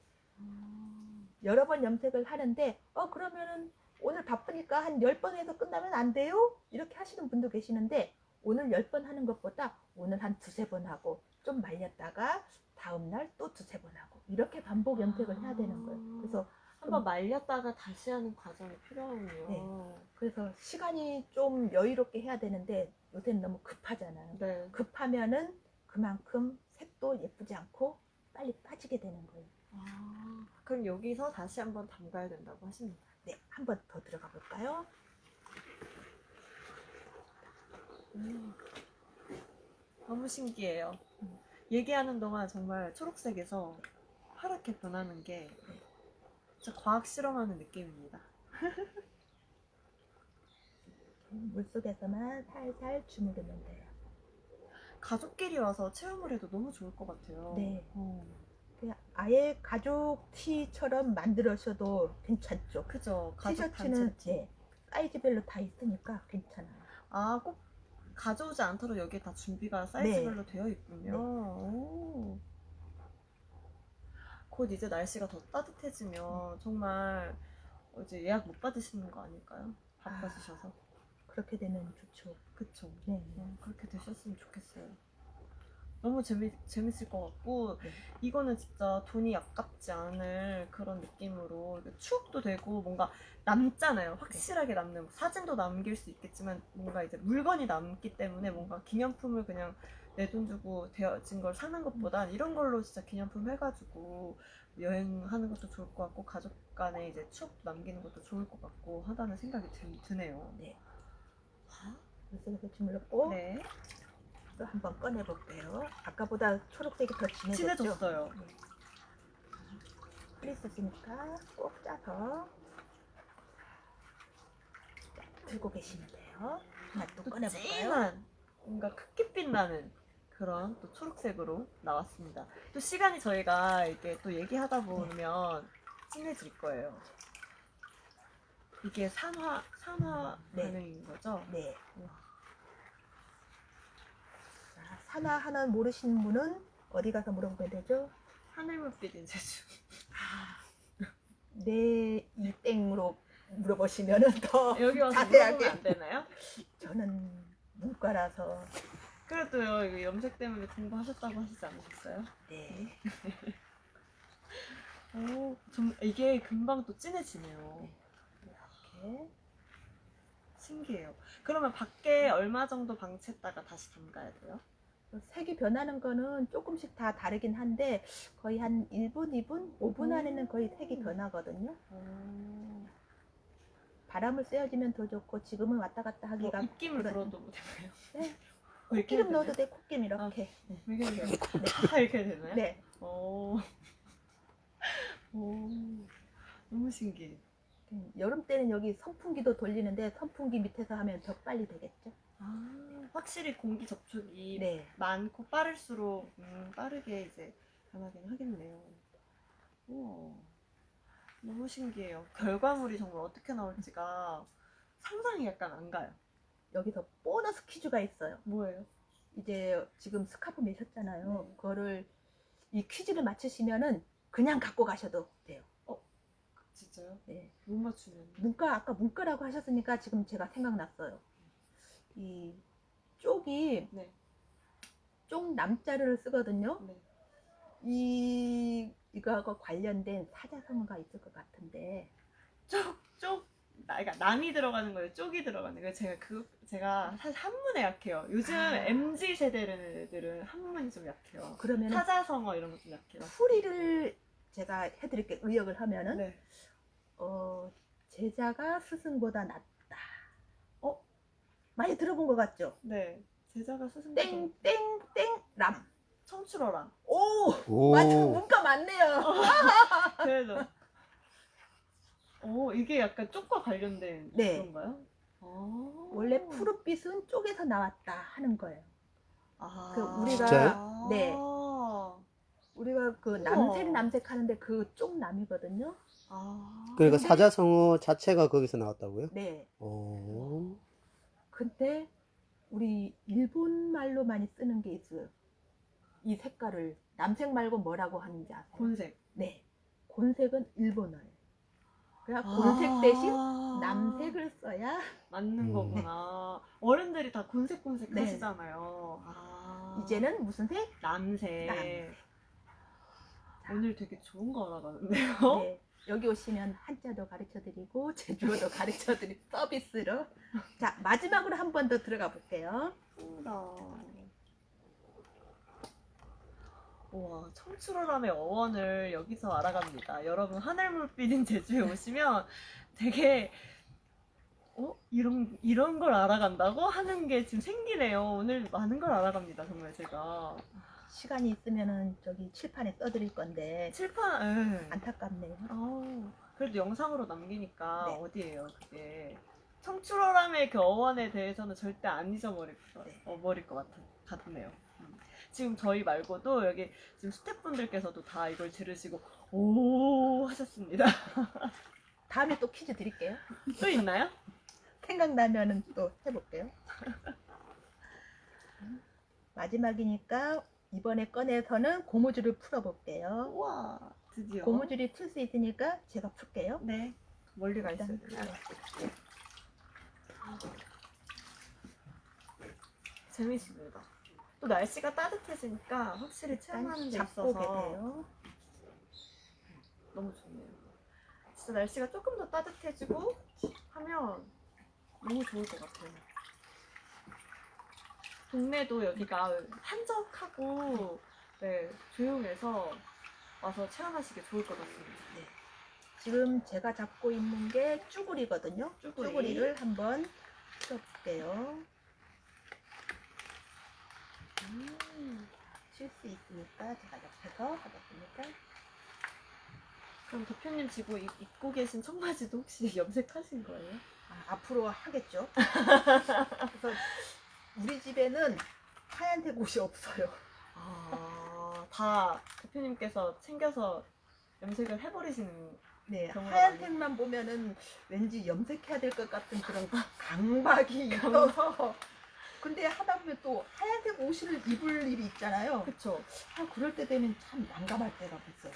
여러 번 염색을 하는데 그러면은 오늘 바쁘니까 한 10번 해서 끝나면 안 돼요? 이렇게 하시는 분도 계시는데, 오늘 10번 하는 것보다 오늘 한 2-3번 하고 좀 말렸다가 다음날 또 2-3번 하고 이렇게 반복 염색을 해야 되는 거예요. 그래서 한번 말렸다가 다시 하는 과정이 필요하군요. 네. 그래서 시간이 좀 여유롭게 해야 되는데 요새는 너무 급하잖아요. 네. 급하면은 그만큼 색도 예쁘지 않고 빨리 빠지게 되는 거예요. 그럼 여기서 다시 한번 담가야 된다고 하십니다. 네, 한 번 더 들어가 볼까요? 너무 신기해요. 얘기하는 동안 정말 초록색에서 파랗게 변하는 게 진짜 과학 실험하는 느낌입니다. 물속에서만 살살 주무르면 돼요. 가족끼리 와서 체험을 해도 너무 좋을 것 같아요. 네. 그냥 아예 가죽 티처럼 만들어셔도 괜찮죠. 그죠. 가족 티셔츠는 단체 티. 사이즈별로 다 있으니까 괜찮아요. 아, 꼭 가져오지 않더라도 여기에 다 준비가 사이즈별로 되어 있군요. 네. 오. 곧 이제 날씨가 더 따뜻해지면 정말 이제 예약 못 받으시는 거 아닐까요? 바빠지셔서. 그렇게 되면 좋죠. 그쵸. 네. 그렇게 되셨으면 좋겠어요. 너무 재밌을 것 같고, 네. 이거는 진짜 돈이 아깝지 않을 그런 느낌으로 추억도 되고 뭔가 남잖아요. 확실하게 남는, 사진도 남길 수 있겠지만 뭔가 이제 물건이 남기 때문에 뭔가 기념품을 그냥 내 돈 주고 되어진 걸 사는 것보단 이런 걸로 진짜 기념품 해가지고 여행하는 것도 좋을 것 같고 가족 간에 이제 추억도 남기는 것도 좋을 것 같고 하다는 생각이 드네요. 네. 그래서 주물렀고 네. 또 한번 꺼내 볼게요. 아까보다 초록색이 더 진해졌죠? 친해졌어요. 프리스니까 꼭 짜서 들고 계시면 돼요. 하나 또 또 꺼내볼까요? 진한 뭔가 크기빛 나는 그런 또 초록색으로 나왔습니다. 또 시간이 저희가 이렇게 또 얘기하다 보면 진해질 거예요. 이게 산화 네. 반응인 거죠? 네. 우와. 자, 산화 하나 모르시는 분은 어디 가서 물어보면 되죠? 하늘물빛인 제주. 네, 이 땡으로 물어보시면은 더 여기 와서 자세하게. 물어보면 안 되나요? 저는 문과라서 그래도요, 이거 염색 때문에 공부하셨다고 하시지 않으셨어요? 네. 오, 이게 금방 또 진해지네요. 이렇게 신기해요. 그러면 밖에 얼마 정도 방치했다가 다시 담가야 돼요? 색이 변하는 거는 조금씩 다 다르긴 한데 거의 한 1분, 2분, 5분 안에는 거의 색이 변하거든요. 바람을 쐬어주면 더 좋고 지금은 왔다 갔다 하기가 입김을 그런- 불어도 되나요? 네. 이렇게 콧기름 되나요? 넣어도 돼, 콧김 이렇게. 이렇게 되나요? 네. 다 이렇게 되나요? 네. 오. 오. 너무 신기해. 여름 때는 여기 선풍기도 돌리는데 선풍기 밑에서 하면 더 빨리 되겠죠? 아, 확실히 공기 접촉이 네. 많고 빠를수록 빠르게 이제 변하긴 하겠네요. 우와. 너무 신기해요. 결과물이 정말 어떻게 나올지가 상상이 약간 안 가요. 여기서 보너스 퀴즈가 있어요. 뭐예요? 이제 지금 스카프 매셨잖아요. 네. 그거를 이 퀴즈를 맞추시면은 그냥 갖고 가셔도 돼요. 진짜요? 네. 못 맞추면. 아까 문과라고 하셨으니까 지금 제가 생각났어요. 이 쪽이 네. 쪽 남자를 쓰거든요. 네. 이거하고 관련된 사자성어가 있을 것 같은데. 그러니까 남이 들어가는 거예요. 쪽이 들어가는 거예요. 제가 사실 한문에 약해요. 요즘 MZ 세대들은 한문이 좀 약해요. 그러면 사자성어 이런 거 좀 약해요. 풀이를 제가 해드릴게요. 의역을 하면은 네. 제자가 스승보다 낫다. 어? 많이 들어본 것 같죠? 네. 제자가 스승보다 땡땡땡람. 청출어라. 오, 오. 맞아, 문과 맞네요. 그래도. 이게 약간 쪽과 관련된 네. 그런가요? 원래 푸른빛은 쪽에서 나왔다 하는 거예요. 그 우리가- 진짜요? 네. 우리가 그 우와. 남색 하는데 그 쪽 남이거든요. 그러니까 근데- 사자성어 자체가 거기서 나왔다고요? 네. 오. 근데 우리 일본 말로 많이 쓰는 게 있어요. 이 색깔을 남색 말고 뭐라고 하는지 아세요? 곤색. 네. 곤색은 일본어예요. 그래서 곤색 대신 남색을 써야 맞는 음. 거구나. 어른들이 다 곤색곤색 네. 하시잖아요. 이제는 무슨 색? 남색. 남색. 오늘 되게 좋은 거 알아가는데요? 네. 여기 오시면 한자도 가르쳐드리고 제주어도 가르쳐드리고 서비스로. 자, 마지막으로 한 번 더 들어가 볼게요. 우와, 청출어람의 어원을 여기서 알아갑니다. 여러분, 하늘물빛인 제주에 오시면 되게 이런 걸 알아간다고 하는 게 지금 생기네요. 오늘 많은 걸 알아갑니다, 정말 제가. 시간이 있으면은 저기 칠판에 써드릴 건데 칠판, 안타깝네요. 그래도 영상으로 남기니까 네. 어디예요, 그게. 청출어람의 그 어원에 대해서는 절대 안 잊어버릴 것 같네요. 지금 저희 말고도 여기 지금 스태프분들께서도 다 이걸 들으시고 오 하셨습니다. 다음에 또 퀴즈 드릴게요. 또 있나요? 생각나면은 또 해볼게요. 마지막이니까 이번에 꺼내서는 고무줄을 풀어볼게요. 우와, 드디어. 고무줄이 풀 수 있으니까 제가 풀게요. 네. 멀리 가 있어야 일단 돼. 재밌습니다. 또 날씨가 따뜻해지니까 확실히 체험하는 데 잡고 있어서 계세요. 너무 좋네요. 진짜 날씨가 조금 더 따뜻해지고 하면 너무 좋을 것 같아요. 동네도 여기가 한적하고 네, 조용해서 와서 체험하시기 좋을 것 같습니다. 네. 지금 제가 잡고 있는 게 쭈구리거든요. 쭈구리. 쭈구리를 한번 풀어볼게요. 쉴 수 있으니까 제가 옆에서 하겠습니다. 그럼 대표님 지금 입고 계신 청바지도 혹시 염색하신 거예요? 앞으로 하겠죠. 그래서 우리 집에는 하얀색 옷이 없어요. 다 대표님께서 챙겨서 염색을 해버리시는. 네, 경우가 하얀색만 보면은 왠지 염색해야 될 것 같은 그런 강박이 있어서. 근데 하다 보면 또 하얀색 옷을 입을 일이 있잖아요. 그쵸? 그럴 때 되면 참 난감할 때가 있어요.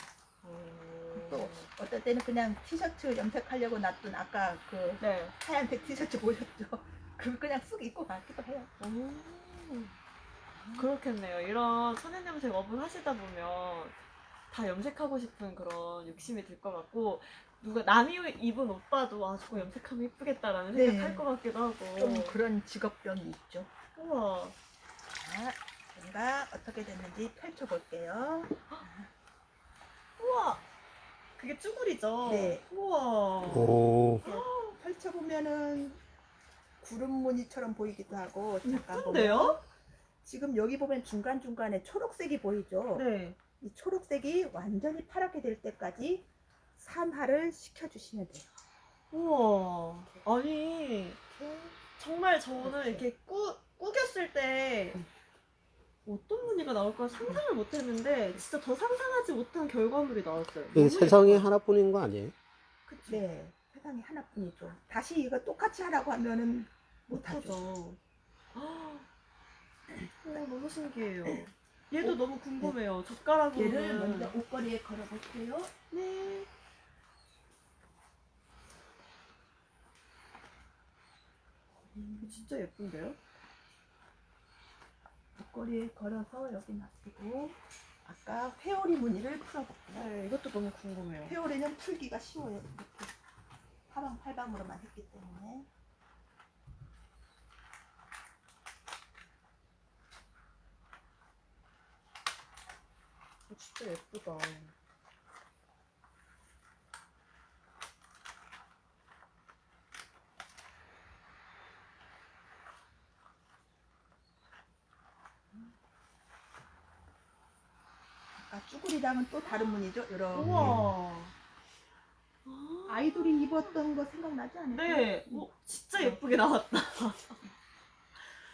또 어떨 때는 그냥 티셔츠 염색하려고 놨던 아까 그 네. 하얀색 티셔츠 보셨죠? 그걸 그냥 쓱 입고 가기도 해요. 그렇겠네요. 이런 천연 염색 업을 하시다 보면 다 염색하고 싶은 그런 욕심이 들 것 같고, 누가 남이 입은 옷 봐도 저거 염색하면 이쁘겠다라는 네. 생각할 것 같기도 하고. 좀 그런 직업병이 있죠. 우와. 자, 제가 어떻게 됐는지 펼쳐볼게요. 우와. 그게 쭈구리죠? 네. 우와. 오. 펼쳐보면은 구름 무늬처럼 보이기도 하고, 잠깐 보면 예쁜데요? 지금 여기 보면 중간중간에 초록색이 보이죠? 네. 이 초록색이 완전히 파랗게 될 때까지 산화를 시켜주시면 돼요. 우와. 아니, 이렇게. 정말 저는 그렇죠. 이렇게 꾸겼을 때 어떤 무늬가 나올까 상상을 못 했는데, 진짜 더 상상하지 못한 결과물이 나왔어요. 이게 너무 세상에 예뻐요. 하나뿐인 거 아니에요? 그쵸? 네, 세상에 하나뿐이죠. 다시 이거 똑같이 하라고 하면은 못하죠. 못하죠. 너무 신기해요. 얘도 너무 궁금해요. 젓가락으로. 얘를 먼저 옷걸이에 걸어볼게요. 네. 진짜 예쁜데요? 옷걸이에 걸어서 여기 놔두고 아까 회오리 무늬를 풀어볼게요. 네, 이것도 너무 궁금해요. 회오리는 풀기가 쉬워요. 이렇게 사방팔방으로만 했기 때문에. 진짜 예쁘다. 아까 쭈구리랑은 또 다른 무늬죠. 이렇게. 우와. 아이돌이 입었던 거 생각나지 않으세요? 네, 진짜 예쁘게 나왔다.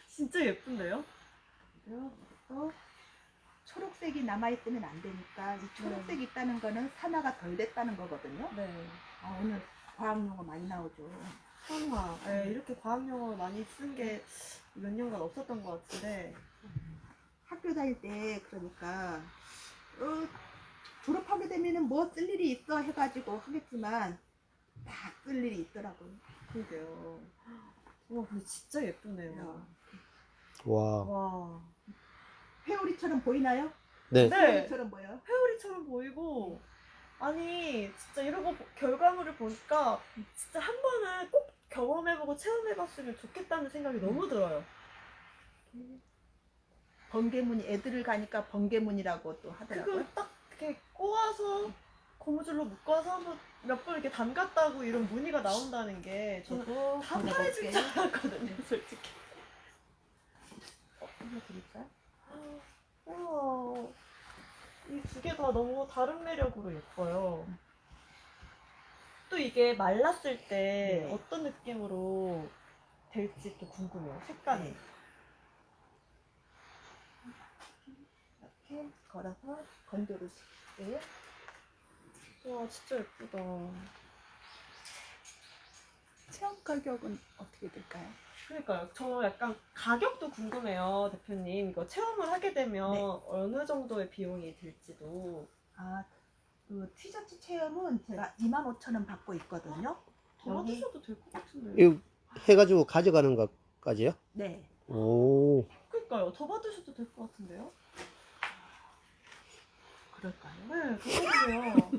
진짜 예쁜데요? 또 초록색이 남아있으면 안 되니까 이 초록색이 있다는 거는 산화가 덜 됐다는 거거든요. 네. 오늘 과학용어 많이 나오죠. 산화. 네, 이렇게 과학 용어 많이 쓴 게 몇 년간 없었던 것 같은데. 학교 다닐 때 그러니까 졸업하게 되면은 뭐 쓸 일이 있어 해가지고 하겠지만 다 쓸 일이 있더라고요. 그러게요. 와, 근데 진짜 예쁘네요. 와. 와. 회오리처럼 보이나요? 네. 네. 회오리처럼 보여요? 회오리처럼 보이고, 아니, 진짜 이런 거 결과물을 보니까 진짜 한 번은 꼭 경험해보고 체험해봤으면 좋겠다는 생각이 너무 들어요. 번개무늬 애들을 가니까 번개무늬라고 또 하더라고요. 그걸 딱 이렇게 꼬아서 고무줄로 묶어서 한번 몇 번 이렇게 담갔다고 이런 무늬가 나온다는 게 저는 저도 다 파해질 줄 알았거든요, 솔직히. 이거 드릴까요? 우와, 이 두 개 다 너무 다른 매력으로 예뻐요. 또 이게 말랐을 때 네. 어떤 느낌으로 될지 또 궁금해요, 색감이. 네. 이렇게 걸어서 건조를 시킬게요. 와, 진짜 예쁘다. 체험 가격은 어떻게 될까요? 그러니까요. 저 약간 가격도 궁금해요, 대표님. 이거 체험을 하게 되면 네. 어느 정도의 비용이 들지도. 아, 그 티셔츠 체험은 제가 25,000원 받고 있거든요. 더 여기- 받으셔도 될 것 같은데. 이거 해가지고 가져가는 것까지요? 네. 오. 그러니까요. 더 받으셔도 될 것 같은데요. 그럴까요? 네, 그러세요.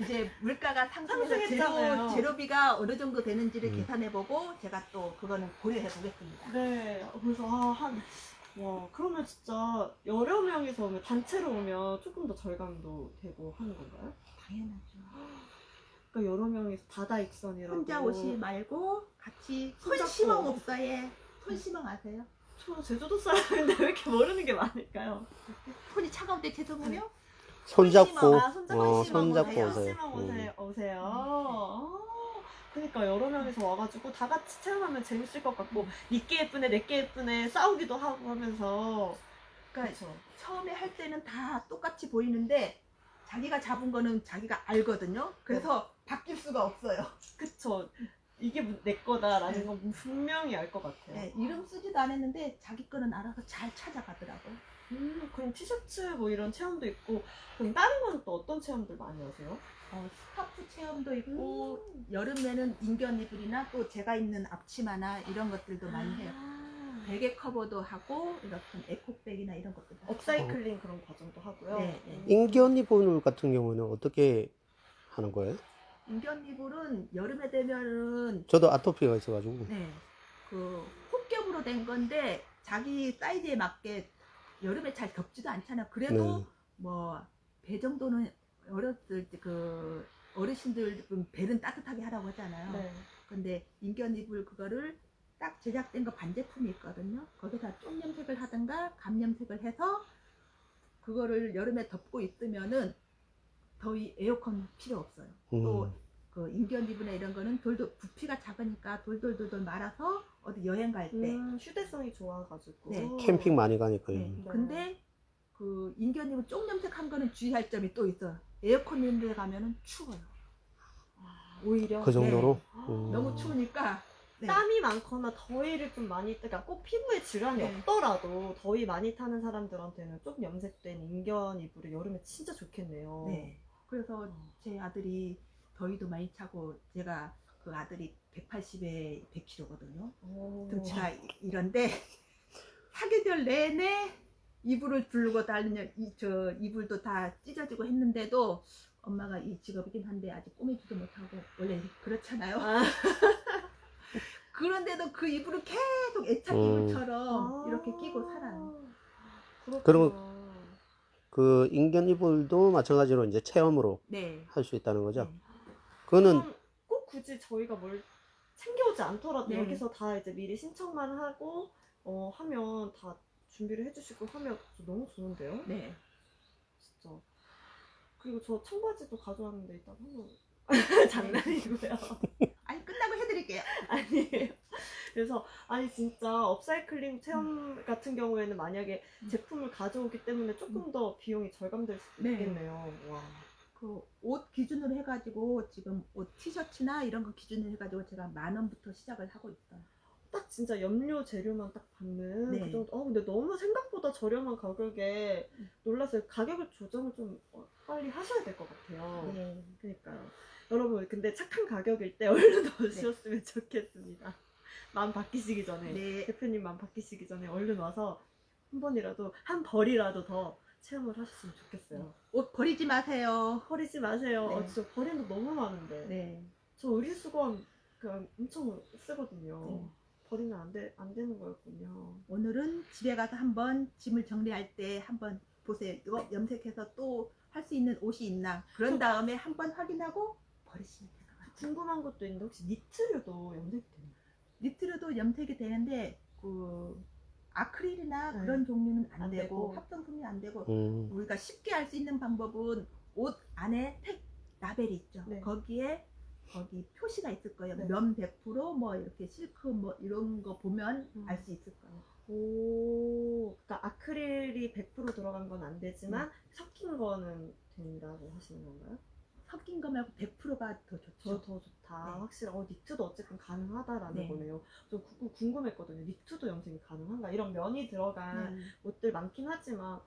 이제 물가가 상승해서 상승했잖아요. 재료비가 어느 정도 되는지를 음. 계산해보고 제가 또 그거는 고려해 보겠습니다. 네, 그래서 와, 그러면 진짜 여러 명이서 오면 단체로 오면 조금 더 절감도 되고 하는 건가요? 당연하죠. 그러니까 여러 명이서 바다 익선이라고. 혼자 오시 말고 같이 손잡고. 손심어 목사에 손심어 아세요? 저 제주도 사람인데 왜 이렇게 모르는 게 많을까요? 손이 차가울 때 죄송해요. 손잡고, 아, 손잡고 손잡고 오세요. 오세요. 오세요. 그러니까 여러 명이서 와가지고 다 같이 체험하면 재밌을 것 같고 니께 예쁘네 내께 예쁘네 싸우기도 하고 하면서. 그러니까 그렇죠. 처음에 할 때는 다 똑같이 보이는데 자기가 잡은 거는 자기가 알거든요. 그래서 바뀔 수가 없어요. 그쵸. 이게 내 거다라는 건 분명히 알 것 같아요. 네, 이름 쓰지도 않았는데 자기 거는 알아서 잘 찾아가더라고요. 그럼 티셔츠 뭐 이런 체험도 있고, 그럼 다른 건 또 어떤 체험들 많이 하세요? 스카프 체험도 있고 여름에는 인견 이불이나 또 제가 입는 앞치마나 이런 것들도 많이 해요. 베개 커버도 하고 이렇게 에코백이나 이런 것도 다 업사이클링 그런 과정도 하고요. 네, 네. 인견 이불 같은 경우는 어떻게 하는 거예요? 인견 이불은 여름에 되면은 저도 아토피가 있어가지고. 네, 그 혹겹으로 된 건데 자기 사이즈에 맞게 여름에 잘 덥지도 않잖아요. 그래도 네. 뭐 배 정도는 어렸을 때 그 어르신들 배는 따뜻하게 하라고 하잖아요. 네. 근데 인견 이불 그거를 딱 제작된 거 반제품이 있거든요. 거기다 쪽 염색을 하든가 감 염색을 해서 그거를 여름에 덮고 있으면은 더위 에어컨 필요 없어요. 또 그 인견 이불이나 이런 거는 돌돌 부피가 작으니까 돌돌돌돌 말아서 어디 여행 갈 때. 휴대성이 좋아가지고. 네. 캠핑 많이 가니까요. 네. 네. 근데 그 인견 이불 쪽 염색한 거는 주의할 점이 또 있어요. 에어컨 있는 데 가면은 추워요. 오히려 그 정도로? 너무 추우니까 네. 땀이 많거나 더위를 좀 많이 그러니까 꼭 피부에 질환이 네. 없더라도 더위 많이 타는 사람들한테는 좀 염색된 인견 이불이 여름에 진짜 좋겠네요. 네. 그래서 제 아들이 더위도 많이 차고 제가 그 아들이 180에 100kg거든요. 등치가 이런데 사계절 내내 이불을 두르고 다니는 저 이불도 다 찢어지고 했는데도 엄마가 이 직업이긴 한데 아직 꾸미지도 못하고 원래 그렇잖아요. 그런데도 그 이불을 계속 애착 이불처럼 이렇게 끼고 살아요. 그렇구나. 그 인견 이불도 마찬가지로 이제 체험으로 네. 할 수 있다는 거죠. 네. 그거는 그럼 꼭 굳이 저희가 뭘 챙겨오지 않더라도 네. 여기서 다 이제 미리 신청만 하고 하면 다 준비를 해주시고 하면 너무 좋은데요? 네. 진짜. 그리고 저 청바지도 가져왔는데 일단 한번 장난이고요. 아니 끝나고 해드릴게요. 아니에요. 그래서 아니 진짜 업사이클링 체험 같은 경우에는 만약에 제품을 가져오기 때문에 조금 더 비용이 절감될 수도 네. 있겠네요. 와. 그 옷 기준으로 해가지고 지금 옷 티셔츠나 이런 거 기준으로 해가지고 제가 10,000원부터 시작을 하고 있어요. 딱 진짜 염료 재료만 딱 받는 네. 그 정도. 근데 너무 생각보다 저렴한 가격에 놀랐어요. 가격을 조정을 좀 빨리 하셔야 될 것 같아요. 네. 그러니까요. 여러분 근데 착한 가격일 때 얼른 오셨으면 좋겠습니다. 마음 바뀌시기 전에 네. 대표님 마음 바뀌시기 전에 얼른 와서 한 번이라도 한 벌이라도 더 체험을 하셨으면 좋겠어요. 옷 버리지 마세요. 버리지 마세요. 네. 진짜 버리는 거 너무 많은데. 네. 저 의류수거함 엄청 쓰거든요. 네. 버리면 안 되는 거였군요. 오늘은 집에 가서 한번 짐을 정리할 때 한번 보세요. 이거 염색해서 또 할 수 있는 옷이 있나. 그런 다음에 한번 확인하고 버리시면 돼요. 궁금한 것도 있는데 혹시 니트류도 염색이 되나요? 니트로도 염색이 되는데 그 아크릴이나 네. 그런 종류는 안 안 되고 되고. 합성품이 안 되고 음, 우리가 쉽게 알 수 있는 방법은 옷 안에 택 라벨이 있죠. 네. 거기에 거기 표시가 있을 거예요. 네. 면 100%뭐 이렇게 실크 뭐 이런 거 보면 알 수 있을 거예요. 그러니까 아크릴이 100% 들어간 건 안 되지만 섞인 거는 된다고 하시는 건가요? 섞인 거 말고 100%가 더 좋죠. 더 좋다. 네. 확실히 니트도 어쨌든 가능하다라는 네. 거네요. 저 그거 궁금했거든요. 니트도 염색이 가능한가? 이런 면이 들어간 네. 옷들 많긴 하지만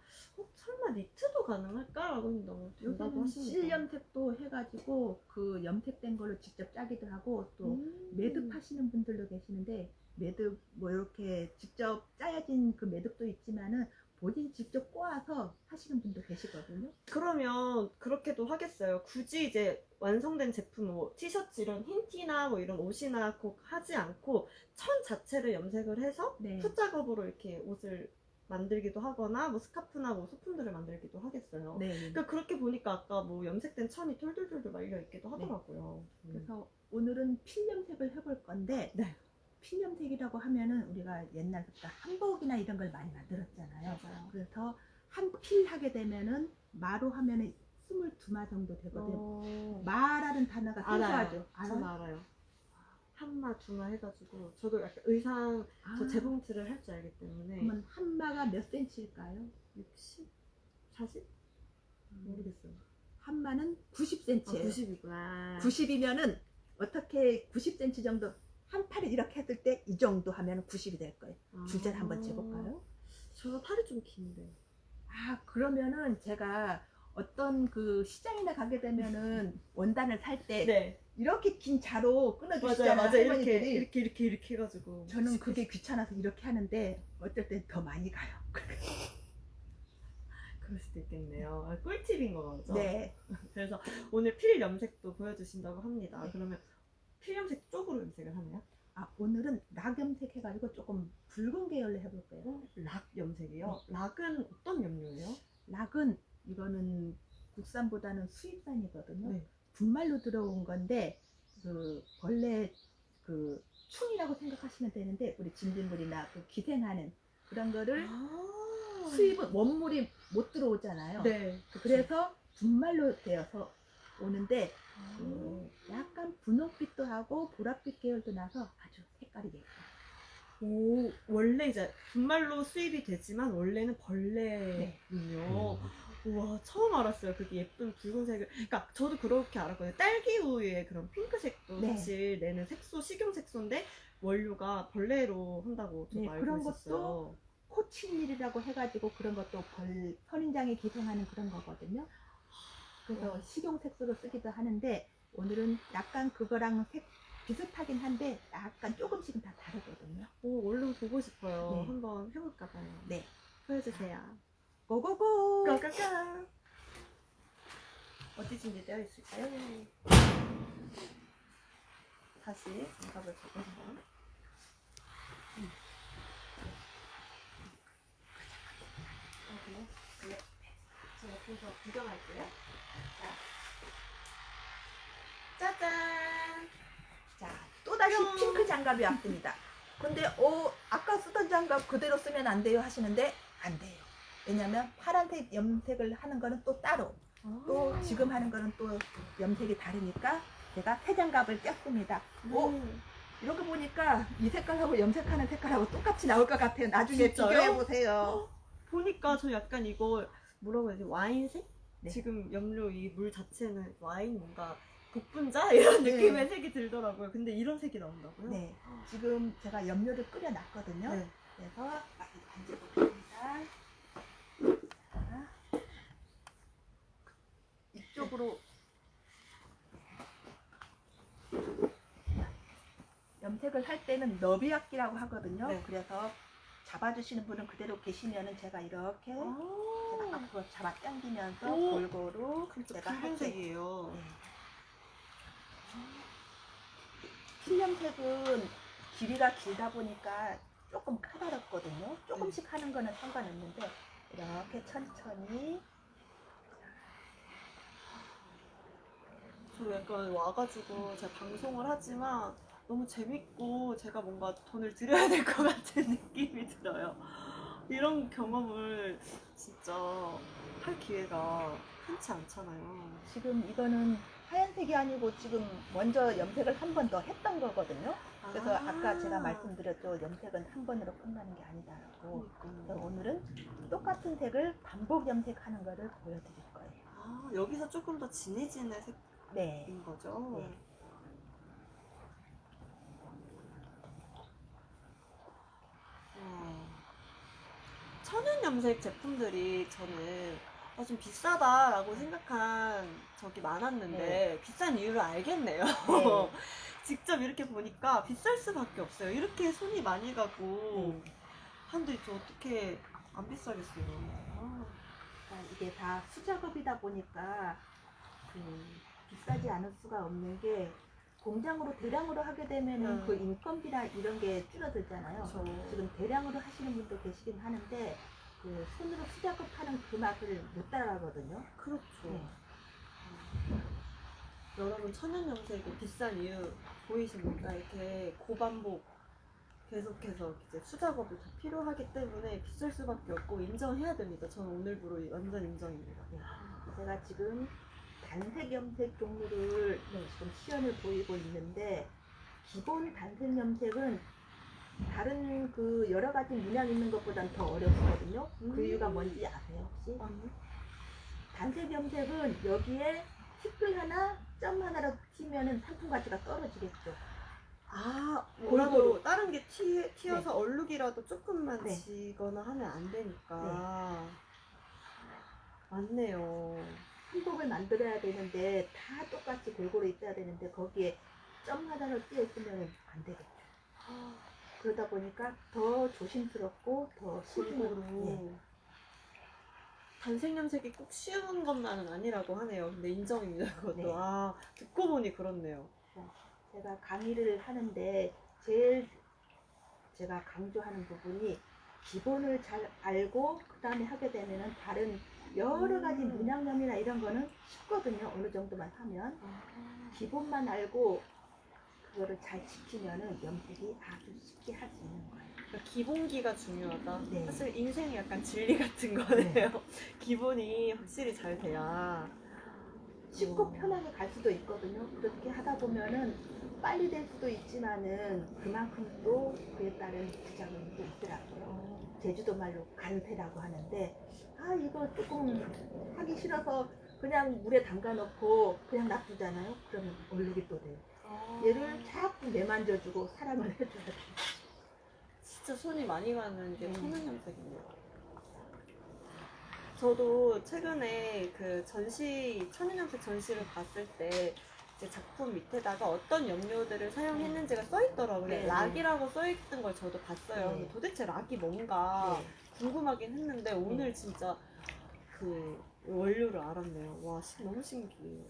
설마 니트도 가능할까라고 했는데 너무 된다고 요새는 하시니까. 실 염색도 해가지고 그 염색된 걸로 직접 짜기도 하고 또 매듭 하시는 분들도 계시는데 매듭 뭐 이렇게 직접 짜여진 그 매듭도 있지만은 본인이 직접 꼬아서 하시는 분도 계시거든요. 그러면 그렇게도 하겠어요. 굳이 이제 완성된 제품, 뭐 티셔츠 이런 흰 티나 뭐 이런 옷이나 꼭 하지 않고 천 자체를 염색을 해서 네. 풋작업으로 이렇게 옷을 만들기도 하거나 뭐 스카프나 뭐 소품들을 만들기도 하겠어요. 네. 그러니까 그렇게 보니까 아까 뭐 염색된 천이 툴툴툴툴 말려 있기도 하더라고요. 그래서 오늘은 필 염색을 해볼 건데 네. 필 염색이라고 하면은 우리가 옛날부터 한복이나 이런 걸 많이 만들었잖아요. 맞아요. 그래서 한 필 하게 되면은 마로 하면은 22마 정도 되거든요. 마라는 단어가 생소하죠. 저는 알아요. 한마 두마 해가지고 저도 약간 의상 저 재봉틀을 할 줄 알기 때문에. 그러면 한 마가 몇 센치일까요? 60? 40? 모르겠어요. 한 마는 90cm예요. 90이구나. 90이면은 어떻게 90cm 정도 한 팔을 이렇게 했을 때 이 정도 하면 90이 될 거예요. 줄자를 한번 재볼까요? 저 팔이 좀 긴데. 그러면은 제가 어떤 그 시장이나 가게 되면은 원단을 살 때 네. 이렇게 긴 자로 끊어주시잖아요. 맞아요. 할머니들이. 이렇게 해가지고. 저는 그게 귀찮아서 이렇게 하는데 어떨 땐 더 많이 가요. 그럴 수도 있겠네요. 꿀팁인 거죠. 네. 그래서 오늘 필 염색도 보여주신다고 합니다. 네. 그러면 필 염색 쪽으로 염색을 하나요? 오늘은 락 염색 해가지고 조금 붉은 계열로 해볼 거예요. 락 염색이요? 락은 어떤 염료예요? 락은 이거는 국산보다는 수입산이거든요. 네. 분말로 들어온 건데 그 원래 그 충이라고 생각하시면 되는데 우리 진딧물이나 그 기생하는 그런 거를 수입은 원물이 못 들어오잖아요. 네. 그래서 분말로 되어서 오는데 약간 분홍빛도 하고 보랏빛 계열도 나서 아주 색깔이 예뻐요. 오, 원래 이제 분말로 수입이 되지만 원래는 벌레군요. 우와, 처음 알았어요. 그게 예쁜 붉은색을. 그러니까 저도 그렇게 알았거든요. 딸기 우유의 그런 핑크색도 네. 사실 내는 색소, 식용 색소인데 원료가 벌레로 한다고 저도 네, 알고 그런 있었어요. 코치닐이라고 해가지고 그런 것도 선인장에 기생하는 그런 거거든요. 그래서 식용 색소로 쓰기도 하는데 오늘은 약간 그거랑 색 비슷하긴 한데 약간 조금씩은 다 다르거든요. 오, 얼른 보고 싶어요. 네. 한번 해볼까 봐요. 네. 보여주세요. 고고고! 고고고! 어디 준비되어 있을까요? 다시 장갑을 접어서. 그래. 제가 옆에서 구경할게요. 짜잔! 자, 또다시 뿅. 핑크 장갑이 왔습니다. 근데 아까 쓰던 장갑 그대로 쓰면 안 돼요 하시는데 안 돼요. 왜냐면 파란색 염색을 하는 거는 또 따로 또 지금 하는 거는 또 염색이 다르니까 제가 새 장갑을 꼈습니다. 이렇게 보니까 이 색깔하고 염색하는 색깔하고 똑같이 나올 것 같아요. 나중에 진짜요? 비교해 보세요. 보니까 저 약간 이거 뭐라고 해야 되지? 와인색? 네. 지금 염료 이 물 자체는 와인 뭔가 복분자? 이런 네. 느낌의 색이 들더라고요. 근데 이런 색이 나온다고요? 네, 지금 제가 염료를 끓여놨거든요. 네. 그래서 만져보겠습니다. 자, 이쪽으로 염색을 할 때는 너비압기라고 하거든요. 네. 그래서 잡아주시는 분은 그대로 계시면은 제가 이렇게 제가 앞으로 잡아 당기면서 오. 골고루 진짜 제가 할게요. 붉은색이에요. 필염색은 길이가 길다 보니까 조금 까다롭거든요. 조금씩 하는 거는 상관없는데 이렇게 천천히 저 약간 와가지고 제가 방송을 하지만 너무 재밌고 제가 뭔가 돈을 들여야 될 것 같은 느낌이 들어요. 이런 경험을 진짜 할 기회가 흔치 않잖아요. 지금 이거는 하얀색이 아니고 지금 먼저 염색을 한 번 더 했던 거거든요. 그래서 아까 제가 말씀드렸죠. 염색은 한 번으로 끝나는 게 아니다라고. 그래서 오늘은 똑같은 색을 반복 염색하는 거를 보여드릴 거예요. 여기서 조금 더 진해지는 네. 거죠. 네. 천연 염색 제품들이 저는 좀 비싸다라고 생각한 적이 많았는데 네. 비싼 이유를 알겠네요. 네. 직접 이렇게 보니까 비쌀 수밖에 없어요. 이렇게 손이 많이 가고 한데 저 어떻게 안 비싸겠어요. 그러니까 이게 다 수작업이다 보니까 비싸지 않을 수가 없는 게 공장으로 대량으로 하게 되면은 그 인건비나 이런 게 줄어들잖아요. 그렇죠. 지금 대량으로 하시는 분도 계시긴 하는데 그 손으로 수작업하는 그 맛을 못 따라가거든요. 그렇죠. 네. 여러분 천연 염색이 비싼 이유 보이십니까? 이렇게 고반복 계속해서 이제 수작업이 더 필요하기 때문에 비쌀 수밖에 없고 인정해야 됩니다. 저는 오늘부로 완전 인정입니다. 제가 지금 단색 염색 종류를 지금 시연을 보이고 있는데 기본 단색 염색은 다른 그 여러 가지 문양 있는 것보다는 더 어렵거든요. 그 이유가 뭔지 아세요 혹시? 단색 염색은 여기에 티끌 하나, 점 하나로 튀면은 상품 가치가 떨어지겠죠. 뭐라도 다른 게 튀어서 네. 얼룩이라도 조금만 네. 지거나 하면 안 되니까. 맞네요. 한복을 만들어야 되는데 다 똑같이 골고루 있어야 되는데 거기에 점 하나로 띄어 있으면 안 되겠죠. 그러다 보니까 더 조심스럽고 더 골고루. 네. 단색 염색이 꼭 쉬운 것만은 아니라고 하네요. 근데 인정입니다. 그것도. 네. 듣고 보니 그렇네요. 제가 강의를 하는데 제일 제가 강조하는 부분이 기본을 잘 알고 그 다음에 하게 되면은 다른 여러 가지 문양염이나 이런 거는 쉽거든요. 어느 정도만 하면. 기본만 알고 그거를 잘 지키면은 염색이 아주 쉽게 할 수 있는 거예요. 그러니까 기본기가 중요하다. 네. 사실 인생이 약간 진리 같은 거네요. 기본이 확실히 잘 돼야. 쉽고 편하게 갈 수도 있거든요. 그렇게 하다 보면은 빨리 될 수도 있지만은 그만큼 또 그에 따른 부작용이 또 있더라고요. 제주도 말로 간세라고 하는데 이거 조금 하기 싫어서 그냥 물에 담가 놓고 그냥 놔두잖아요. 그러면 얼룩이 또 돼요. 얘를 자꾸 내만져주고 사랑을 해줘야 돼요. 진짜 손이 많이 가는 게 천연 염색이네요. 저도 최근에 그 천연 염색 전시를 봤을 때 이제 작품 밑에다가 어떤 염료들을 사용했는지가 써있더라고요. 네. 락이라고 써있던 걸 저도 봤어요. 네. 도대체 락이 뭔가 궁금하긴 했는데 오늘 진짜 그 원료를 알았네요. 와, 너무 신기해요.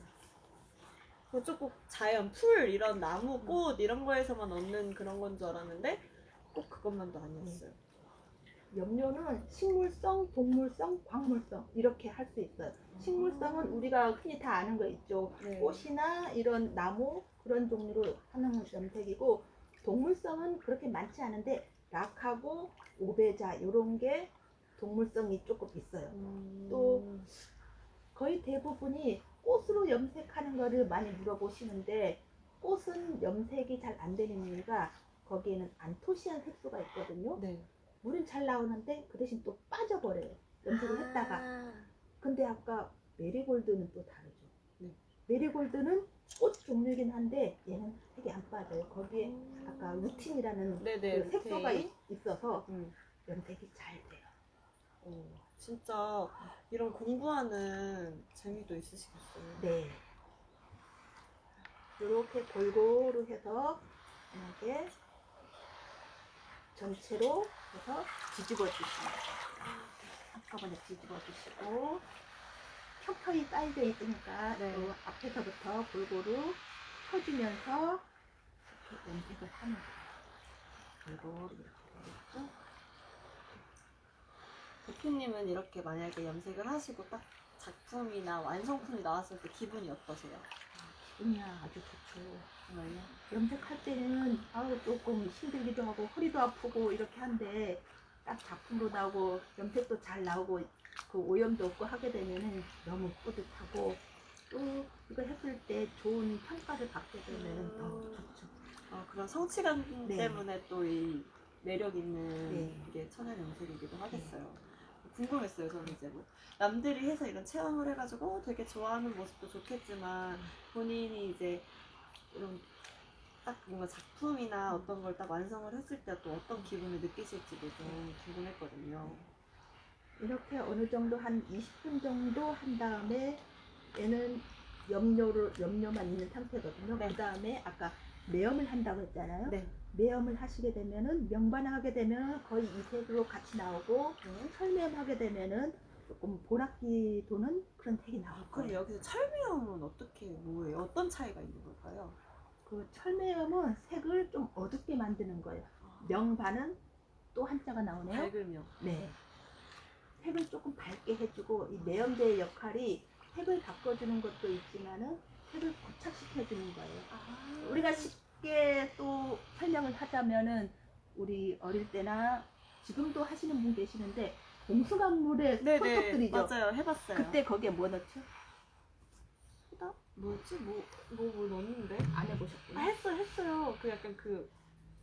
조금 자연, 풀, 이런 나무, 꽃 이런 거에서만 얻는 그런 건 줄 알았는데 꼭 그것만도 아니었어요. 염료는 식물성, 동물성, 광물성 이렇게 할 수 있어요. 식물성은 우리가 흔히 다 아는 거 있죠. 네. 꽃이나 이런 나무 그런 종류로 하는 염색이고 동물성은 그렇게 많지 않은데 락하고 오베자 이런 게 동물성이 조금 있어요. 또 거의 대부분이 꽃으로 염색하는 거를 많이 물어보시는데 꽃은 염색이 잘 안 되는 이유가 거기에는 안토시안 색소가 있거든요. 네. 물은 잘 나오는데 그 대신 또 빠져버려요. 염색을 했다가. 근데 아까 메리골드는 또 다르죠. 네. 메리골드는 꽃 종류이긴 한데 얘는 색이 안 빠져요. 거기에 아까 루틴이라는 그 색소가 있어서 염색이 잘 돼요. 진짜 이런 공부하는 재미도 있으시겠어요. 네. 이렇게 골고루 해서 이렇게 전체로 해서 뒤집어 주시면 한꺼번에 뒤집어 주시고 켜켜이 쌓여져 있으니까 또 앞에서부터 골고루 펴주면서 이렇게 염색을 하는 거예요. 골고루 이렇게 되겠죠? 대표님은 이렇게 만약에 염색을 하시고 딱 작품이나 완성품이 나왔을 때 기분이 어떠세요? 기분이 아주 좋죠. 정말요? 염색할 때는 조금 힘들기도 하고 허리도 아프고 이렇게 한데 딱 작품도 나오고 염색도 잘 나오고 그 오염도 없고 하게 되면은 너무 뿌듯하고 또 이거 했을 때 좋은 평가를 받게 되면은 더 좋죠. 그런 성취감 때문에 또 이 매력 있는 네. 이게 천연 염색이기도 하겠어요. 궁금했어요. 저는 이제 뭐 남들이 해서 이런 체험을 해가지고 되게 좋아하는 모습도 좋겠지만 본인이 이제 이런 딱 뭔가 작품이나 어떤 걸 딱 완성을 했을 때 또 어떤 기분을 느끼실지도 좀 궁금했거든요. 이렇게 어느 정도 한 20분 정도 한 다음에 얘는 염료만 있는 상태거든요. 네. 그 다음에 아까 매염을 한다고 했잖아요. 네. 매염을 하시게 되면은 명반하게 되면 거의 이 색으로 같이 나오고 철매염하게 되면은 조금 보랏기 도는 그런 색이 나올 그럼 거예요. 여기서 철미염은 어떻게 뭐예요? 어떤 차이가 있는 걸까요? 그 철매염은 색을 좀 어둡게 만드는 거예요. 명반은 또 한자가 나오네요. 밝으면. 네. 색을 조금 밝게 해주고 이 매염제의 역할이 색을 바꿔주는 것도 있지만은 색을 고착시켜주는 거예요. 우리가 쉽게 또 설명을 하자면은 우리 어릴 때나 지금도 하시는 분 계시는데 봉숭아물에 손톱 들이죠. 맞아요. 해봤어요. 그때 거기에 뭐 넣죠? 뭐지? 뭐 넣었는데? 안 해보셨구나. 했어요. 그 약간 그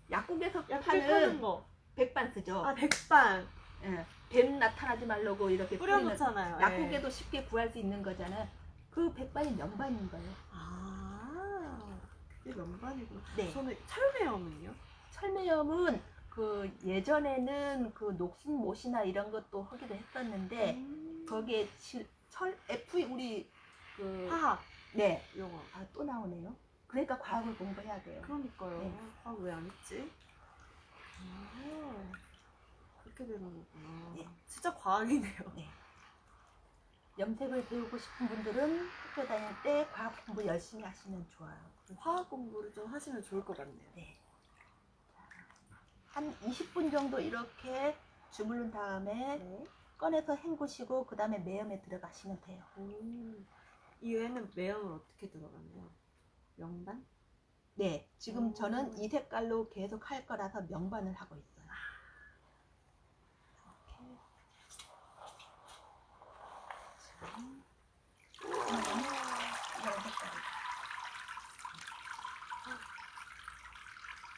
약국에서 약간 파는 파는 거. 백반 쓰죠. 아, 백반. 예. 뱀 나타나지 말라고 이렇게 뿌리는 뿌려놓잖아요. 약국에도 쉽게 구할 수 있는 거잖아요. 그 백반이 명반인 거예요. 아, 그게 면반이구나. 네. 저는 철매염은요? 철매염은 그 예전에는 그 녹슨못이나 이런 것도 하기도 했었는데 거기에 FE 우리 그 화학 네. 영어. 아, 또 나오네요. 그러니까 과학을 공부해야 돼요. 그러니까요. 네. 아, 왜 안 했지? 아, 그렇게 되는 거구나. 네. 진짜 과학이네요. 네. 염색을 배우고 싶은 분들은 학교 다닐 때 과학 공부 열심히 하시면 좋아요. 화학 공부를 좀 하시면 좋을 것 같네요. 네. 한 20분 정도 이렇게 주물른 다음에 네. 꺼내서 헹구시고 그 다음에 매염에 들어가시면 돼요. 이 외에는 매염은 어떻게 들어가나요? 명반? 네, 지금 오. 저는 이 색깔로 계속 할 거라서 명반을 하고 있어요. 이런 색깔이.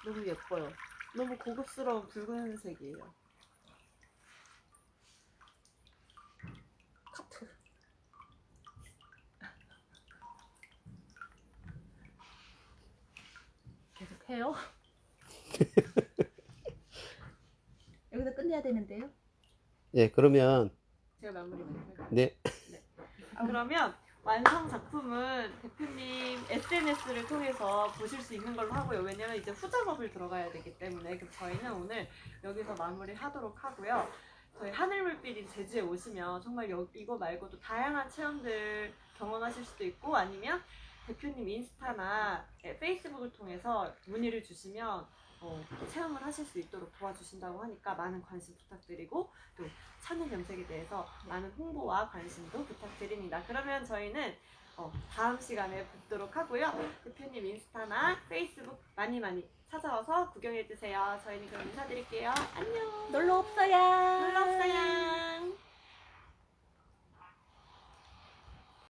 너무 예뻐요. 너무 고급스러운 붉은색이에요. 카트. 계속 해요. 여기서 끝내야 되는데요. 예, 그러면 제가 마무리 할까요? 네. 그러면 완성 작품은 대표님 SNS를 통해서 보실 수 있는 걸로 하고요. 왜냐면 이제 후작업을 들어가야 되기 때문에. 그럼 저희는 오늘 여기서 마무리 하도록 하고요. 저희 하늘물빛이 제주에 오시면 정말 이거 말고도 다양한 체험들 경험하실 수도 있고, 아니면 대표님 인스타나 페이스북을 통해서 문의를 주시면 체험을 하실 수 있도록 도와주신다고 하니까 많은 관심 부탁드리고, 또 천연 염색에 대해서 많은 홍보와 관심도 부탁드립니다. 그러면 저희는 다음 시간에 뵙도록 하고요. 대표님 인스타나 페이스북 많이 찾아와서 구경해주세요. 저희는 그럼 인사드릴게요. 안녕. 놀러 없어요. 놀러 오세요.